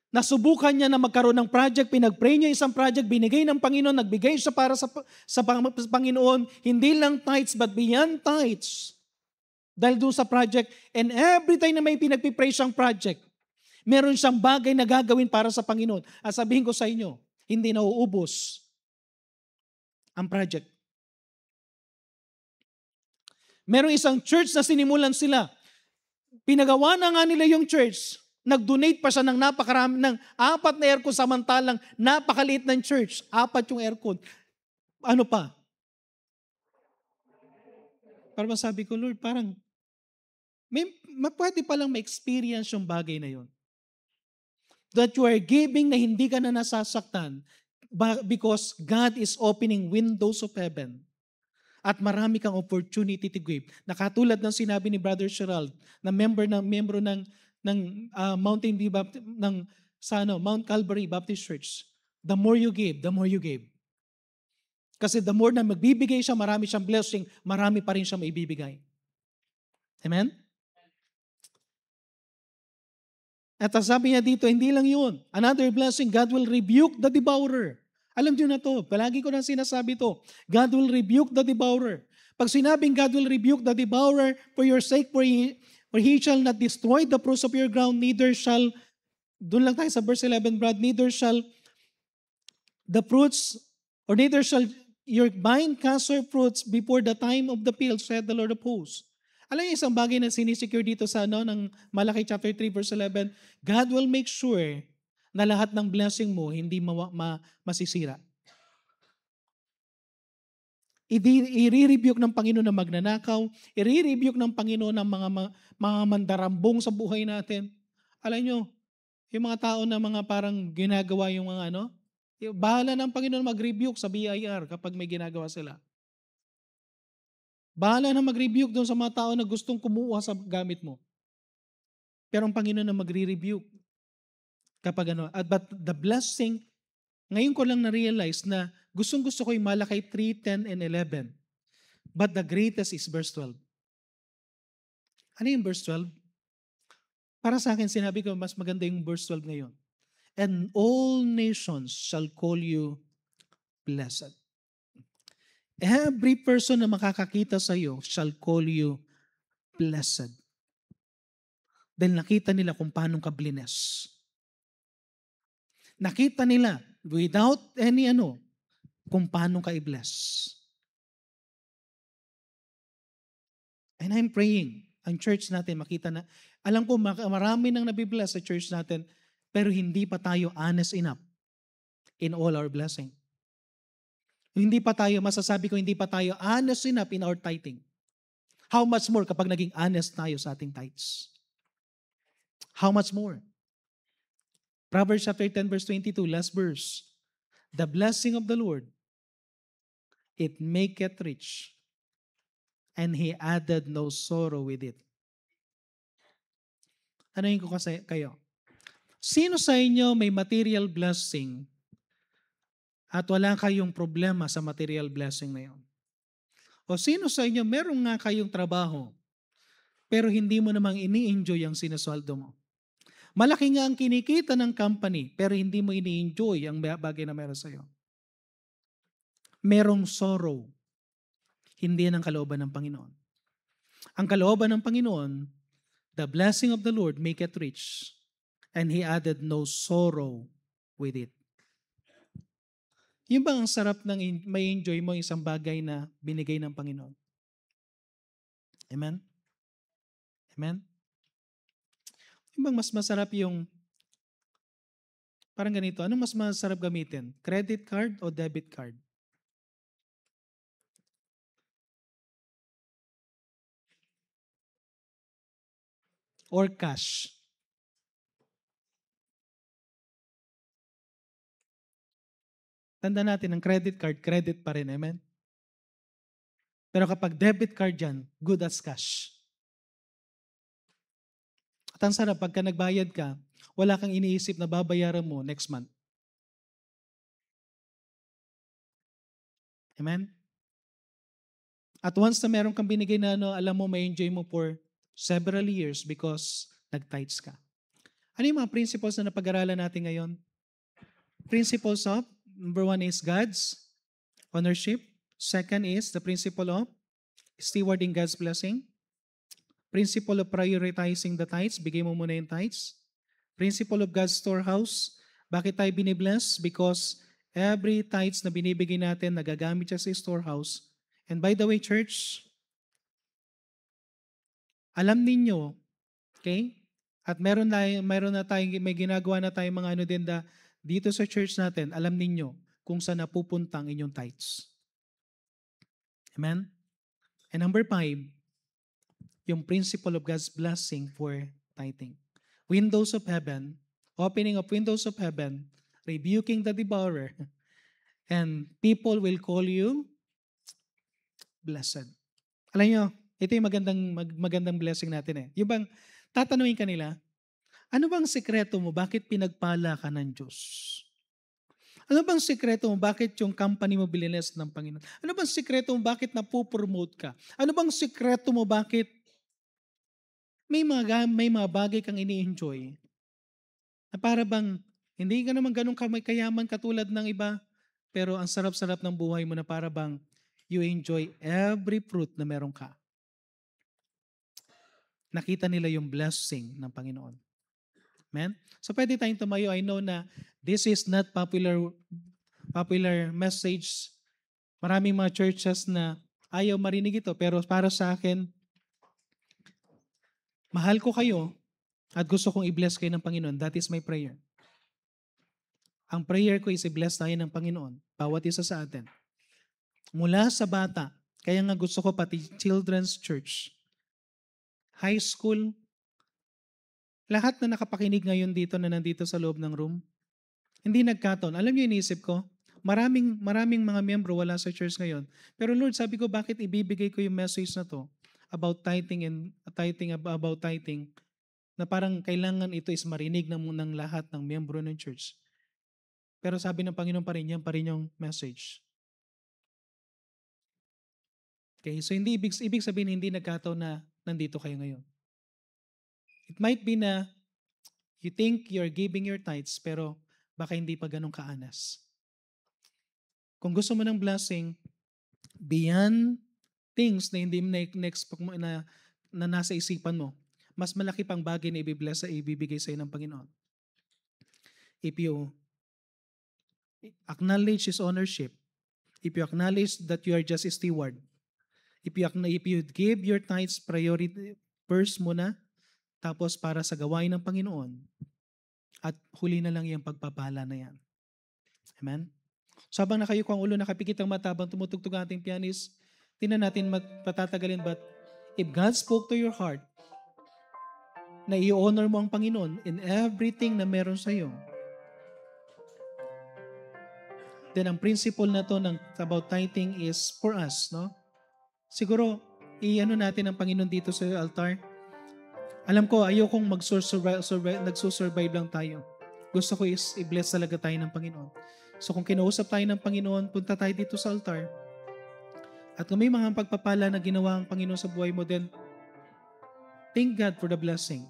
Nasubukan niya na magkaroon ng project, pinag-pray niya isang project, binigay ng Panginoon, nagbigay siya para sa Panginoon, hindi lang tithes but beyond tithes. Dahil doon sa project, and every time na may pinagpipray siyang project, Meron siyang bagay na gagawin para sa Panginoon. At sabihin ko sa inyo, hindi nauubos ang project. Merong isang church na sinimulan sila. Pinagawa na nga nila yung church. Nag-donate pa siya ng napakarami, ng 4 na aircon samantalang napakaliit ng church. 4 yung aircon. Ano pa? Para masabi ko, Lord, parang pwede palang ma-experience yung bagay na yun. That you are giving na hindi ka na nasasaktan because God is opening windows of heaven. At marami kang opportunity to give. Nakatulad ng sinabi ni Brother Gerald, na membro ng Mountain View Mount Calvary Baptist Church. The more you give, the more you give. Kasi the more na magbibigay siya, marami siyang blessing, marami pa rin siya maibibigay. Amen? At sabi niya dito, hindi lang yun. Another blessing, God will rebuke the devourer. Alam niyo na to, palagi ko na sinasabi to. God will rebuke the devourer. Pag sinabing God will rebuke the devourer for your sake, for he shall not destroy the fruits of your ground, neither shall, doon lang tayo sa verse 11, Brad, neither shall the fruits, or neither shall your vine cast her fruits before the time of the field, said the Lord of hosts. Alam niyo isang bagay na sinisecure dito sa ng Malaki chapter 3 verse 11, God will make sure na lahat ng blessing mo hindi masisira. I-rebuke ng Panginoon ng magnanakaw, i-rebuke ng Panginoon ng mga mandarambong sa buhay natin. Alam niyo, yung mga tao na mga parang ginagawa yung mga bahala ng Panginoon mag-rebuke sa BIR kapag may ginagawa sila. Bahala na mag-rebuke doon sa mga tao na gustong kumuha sa gamit mo. Pero ang Panginoon na magre-rebuke kapag but the blessing, ngayon ko lang na-realize na gustong-gusto ko yung Malaki 3, 10, and 11. But the greatest is verse 12. Ano yung verse 12? Para sa akin, sinabi ko, mas maganda yung verse 12 ngayon. And all nations shall call you blessed. Every person na makakakita sa iyo shall call you blessed. Dahil nakita nila kung paano ka bless. Nakita nila without any kung paano ka i-bless. And I'm praying, ang church natin makita na, alam ko marami nang nabibless sa church natin, pero hindi pa tayo honest enough in all our blessing. Hindi pa tayo, masasabi ko, hindi pa tayo honest enough in our tithing. How much more kapag naging honest tayo sa ating tithes? How much more? Proverbs chapter 10 verse 22, last verse. The blessing of the Lord, it maketh rich, and He added no sorrow with it. Ano ko kasi kayo? Sino sa inyo may material blessing at wala kayong problema sa material blessing na yun? O sino sa inyo meron nga kayong trabaho pero hindi mo namang ini-enjoy ang sinasweldo mo? Malaki nga ang kinikita ng company pero hindi mo ini-enjoy ang bagay na meron sa'yo. Merong sorrow. Hindi yan ang kalooban ng Panginoon. Ang kalooban ng Panginoon, the blessing of the Lord maketh rich, and He added no sorrow with it. Yung bang ang sarap ng may enjoy mo isang bagay na binigay ng Panginoon? Amen? Amen? Yung bang mas masarap yung, parang ganito, anong mas masarap gamitin? Credit card o debit card? Or cash? Tanda natin, ang credit card, credit pa rin. Amen? Pero kapag debit card yan, good as cash. At ang sarap, pagka nagbayad ka, wala kang iniisip na babayaran mo next month. Amen? At once na meron kang binigay na alam mo, may enjoy mo for several years because nag-tithes ka. Ano yung mga principles na napag-aralan natin ngayon? Principles of, number 1 is God's ownership. Second is the principle of stewarding God's blessing. Principle of prioritizing the tithes. Bigay mo muna yung tithes. Principle of God's storehouse. Bakit tayo binibless? Because every tithes na binibigay natin, nagagamit siya sa storehouse. And by the way, church, alam ninyo, okay? At meron na tayong, may ginagawa na tayong mga ano din dito sa church natin, alam ninyo kung saan napupunta ang inyong tithes. Amen? And number 5, yung principle of God's blessing for tithing. Windows of heaven, opening of windows of heaven, rebuking the devourer, and people will call you blessed. Alam nyo, ito yung magandang blessing natin eh. Yung bang, tatanungin ka nila, ano bang sekreto mo? Bakit pinagpala ka ng Diyos? Ano bang sekreto mo? Bakit yung company mo bilinis ng Panginoon? Ano bang sekreto mo? Bakit napupromote ka? Ano bang sekreto mo? Bakit may mga bagay kang ini-enjoy na para bang hindi ka naman ganun kayaman katulad ng iba, pero ang sarap-sarap ng buhay mo na para bang you enjoy every fruit na meron ka. Nakita nila yung blessing ng Panginoon. Amen? So pwede tayong tumayo. I know na this is not popular message. Maraming mga churches na ayaw marinig ito, pero para sa akin, mahal ko kayo at gusto kong i-bless kayo ng Panginoon. That is my prayer. Ang prayer ko is i-bless tayo ng Panginoon, bawat isa sa atin. Mula sa bata, kaya nga gusto ko pati children's church, high school, lahat na nakapakinig ngayon dito na nandito sa loob ng room, hindi nagkataon. Alam niyo, iniisip ko, maraming mga miyembro wala sa church ngayon. Pero Lord, sabi ko, bakit ibibigay ko yung message na to about tithing about tithing, na parang kailangan ito is marinig ng lahat ng miyembro ng church. Pero sabi ng Panginoon pa rin, yan pa rin yung message. Okay, so hindi ibig sabihin hindi nagkataon na nandito kayo ngayon. It might be na you think you're giving your tithes, pero baka hindi pa ganun kaanas. Kung gusto mo ng blessing, beyond things na hindi na-expect mo na nasa isipan mo, mas malaki pang bagay na ibibigay sa'yo ng Panginoon. If you acknowledge His ownership, if you acknowledge that you are just a steward, if you give your tithes priority first muna, tapos para sa gawain ng Panginoon, at huli na lang yung pagpapala na yan. Amen? So habang nakayuko ang ulo, nakapikit ang mata, habang tumutugtog ang ating pianist, tingnan natin patatagalin, but if God spoke to your heart, na i-honor mo ang Panginoon in everything na meron sa iyo, then ang principle na to about tithing is for us, no? Siguro, i-ano natin ang Panginoon dito sa altar. Alam ko, ayokong nagsusurvive lang tayo. Gusto ko is i-bless talaga tayo ng Panginoon. So kung kinausap tayo ng Panginoon, punta tayo dito sa altar. At kung may mga pagpapala na ginawa ang Panginoon sa buhay mo, then thank God for the blessing.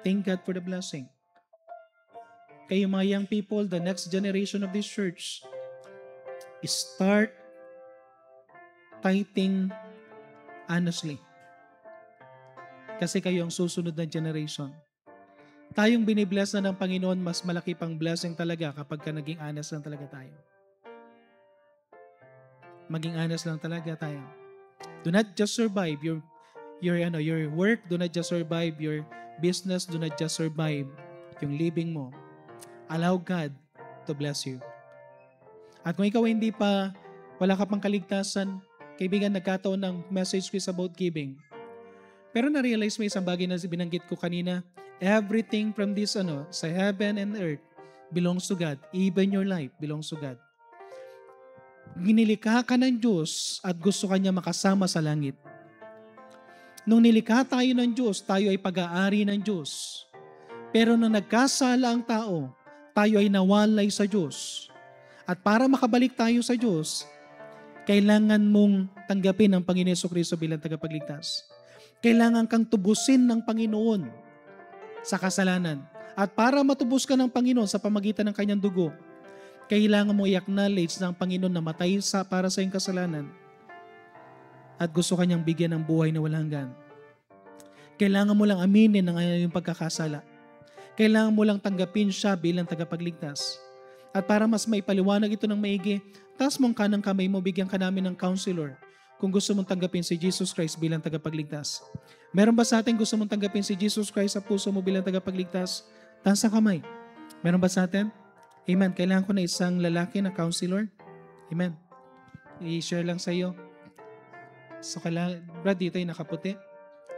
Thank God for the blessing. Kayo mga young people, the next generation of this church, start tithing honestly. Kasi kayo ang susunod na generation. Tayong binibless na ng Panginoon, mas malaki pang blessing talaga kapag naging honest lang talaga tayo. Maging honest lang talaga tayo. Do not just survive your work, do not just survive your business, do not just survive yung living mo. Allow God to bless you. At kung ikaw wala ka pang kaligtasan, kaibigan, nagkataon ng message ko is about giving. Pero na-realize mo isang bagay na binanggit ko kanina, everything from this sa heaven and earth belongs to God. Even your life belongs to God. Nilikha ka ng Diyos at gusto ka niya makasama sa langit. Nung nilikha tayo ng Diyos, tayo ay pag-aari ng Diyos. Pero nung nagkasala ang tao, tayo ay nawalay sa Diyos. At para makabalik tayo sa Diyos, kailangan mong tanggapin ang Panginoon Jesucristo bilang tagapagligtas. Kailangan kang tubusin ng Panginoon sa kasalanan. At para matubos ka ng Panginoon sa pamagitan ng kanyang dugo, kailangan mo i-acknowledge ng Panginoon na matay para sa iyong kasalanan at gusto kanyang bigyan ng buhay na walang hanggan. Kailangan mo lang aminin ang iyong pagkakasala. Kailangan mo lang tanggapin siya bilang tagapagligtas. At para mas maipaliwanag ito ng maigi, taas mong kanang kamay mo, bigyan ka namin ng counselor kung gusto mong tanggapin si Jesus Christ bilang tagapagligtas. Meron ba sa atin gusto mong tanggapin si Jesus Christ sa puso mo bilang tagapagligtas? Taas ang kamay. Meron ba sa atin? Amen. Kailangan ko na isang lalaki na counselor. Amen. I-share lang sa iyo. So, Brad, dito ay nakaputi.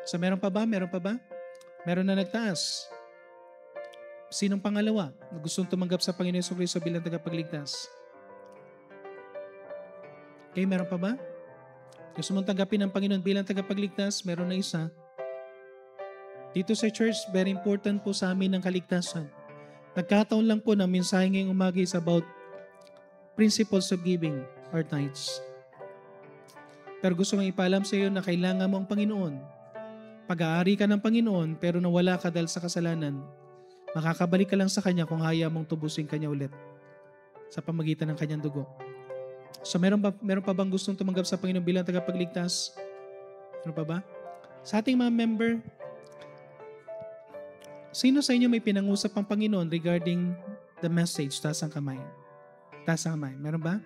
So, meron pa ba? Meron pa ba? Meron na nagtaas. Sinong pangalawa na gustong tumanggap sa Panginoon Jesucristo bilang tagapagligtas? Okay, meron pa ba? Gusto mong tanggapin ng Panginoon bilang tagapagligtas? Meron na isa. Dito sa church, very important po sa amin ang kaligtasan. Nagkataon lang po na mensahe ngayong umaga is about principles of giving or tithes. Pero gusto kong ipaalam sa iyo na kailangan mo ang Panginoon. Pag-aari ka ng Panginoon pero nawala ka dahil sa kasalanan, makakabalik ka lang sa Kanya kung haya mong tubusin Kanya ulit sa pamagitan ng Kanyang dugo. So meron pa bang gustong tumanggap sa Panginoon bilang tagapagligtas? Meron pa ba? Sa ating mga member, sino sa inyo may pinangusap ang Panginoon regarding the message? Taas ang kamay. Taas ang kamay. Meron ba?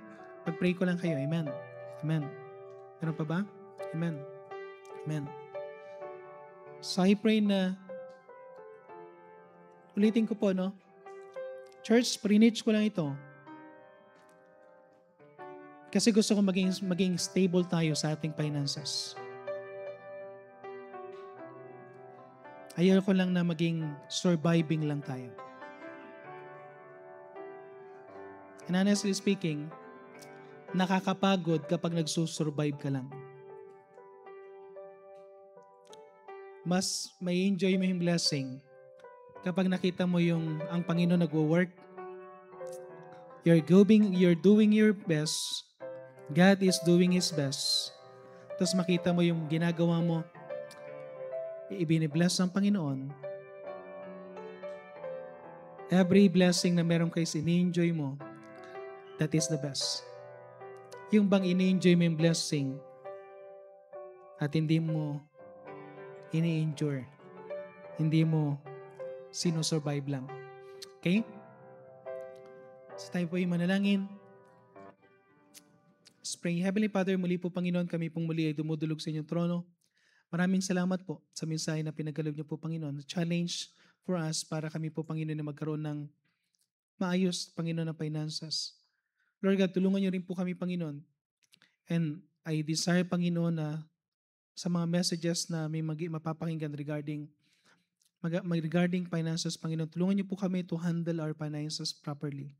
Pag-pray ko lang kayo. Amen. Amen. Meron pa ba? Amen. Amen. So I pray na ulitin ko po, no? Church, pre-niche ko lang ito. Kasi gusto ko maging stable tayo sa ating finances. Ayaw ko lang na maging surviving lang tayo. And honestly speaking, nakakapagod kapag nagsusurvive ka lang. Mas may enjoy mo yung blessing kapag nakita mo ang Panginoon nagwo-work. You're doing your best. God is doing His best. Tapos makita mo yung ginagawa mo, ibinibless ng Panginoon. Every blessing na meron kayo ini-enjoy mo, that is the best. Yung bang ini-enjoy mo yung blessing at hindi mo ini-endure, hindi mo sinusurvive lang. Okay? So tayo po yung manalangin. Let's pray. Heavenly Father, muli po Panginoon, kami pong muli ay dumudulog sa inyong trono. Maraming salamat po sa mensahe na pinagkaloob niyo po Panginoon. Challenge for us para kami po Panginoon na magkaroon ng maayos Panginoon na finances. Lord God, tulungan niyo rin po kami Panginoon. And I desire Panginoon na sa mga messages na may mapapakinggan regarding finances, Panginoon, tulungan niyo po kami to handle our finances properly.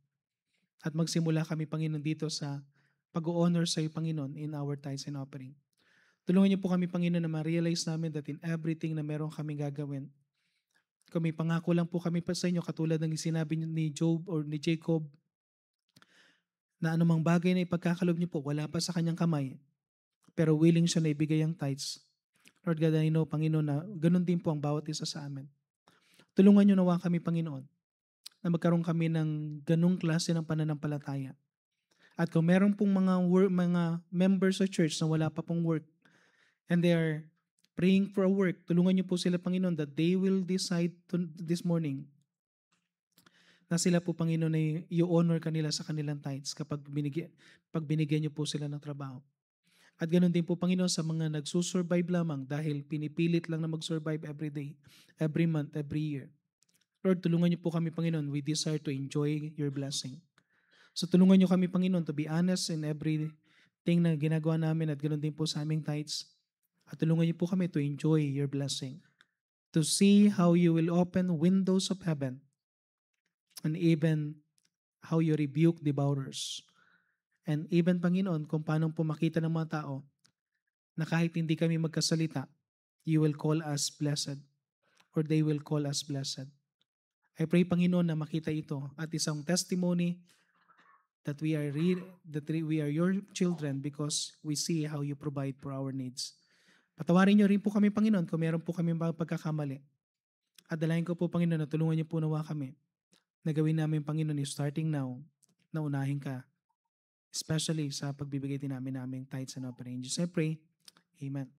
At magsimula kami, Panginoon, dito sa pag-honor sa iyo, Panginoon, in our tithes and offering. Tulungan niyo po kami, Panginoon, na ma-realize namin that in everything na meron kami gagawin, kung may pangako lang po kami pa sa inyo, katulad ng sinabi ni Job or ni Jacob, na anumang bagay na ipagkakalob niyo po, wala pa sa kanyang kamay, pero willing siya na ibigay ang tithes. Lord God, I know, Panginoon, na ganun din po ang bawat isa sa amin. Tulungan niyo nawa kami, Panginoon, na magkaroon kami ng ganung klase ng pananampalataya. At kung meron pong mga members sa church na wala pa pong work and they are praying for a work, tulungan niyo po sila, Panginoon, that they will decide this morning na sila po, Panginoon, ay i-honor kanila sa kanilang tithes pag binigyan niyo po sila ng trabaho. At ganoon din po, Panginoon, sa mga nagsusurvive lamang dahil pinipilit lang na mag-survive every day, every month, every year. Lord, tulungan niyo po kami, Panginoon. We desire to enjoy your blessing. So tulungan niyo kami, Panginoon, to be honest in everything na ginagawa namin at ganoon din po sa aming tithes. At tulungan niyo po kami to enjoy your blessing. To see how you will open windows of heaven and even how you rebuke devourers. And even, Panginoon, kung paano po makita ng mga tao na kahit hindi kami magkasalita, you will call us blessed or they will call us blessed. I pray, Panginoon, na makita ito at isang testimony that we are your children because we see how you provide for our needs. Patawarin niyo rin po kami, Panginoon, kung meron po kami pagkakamali. At dalayan ko po, Panginoon, na tulungan niyo po nawa kami na gawin namin, Panginoon, starting now, na unahin ka. Especially sa pagbibigay din namin tithes and offering. I pray. Amen.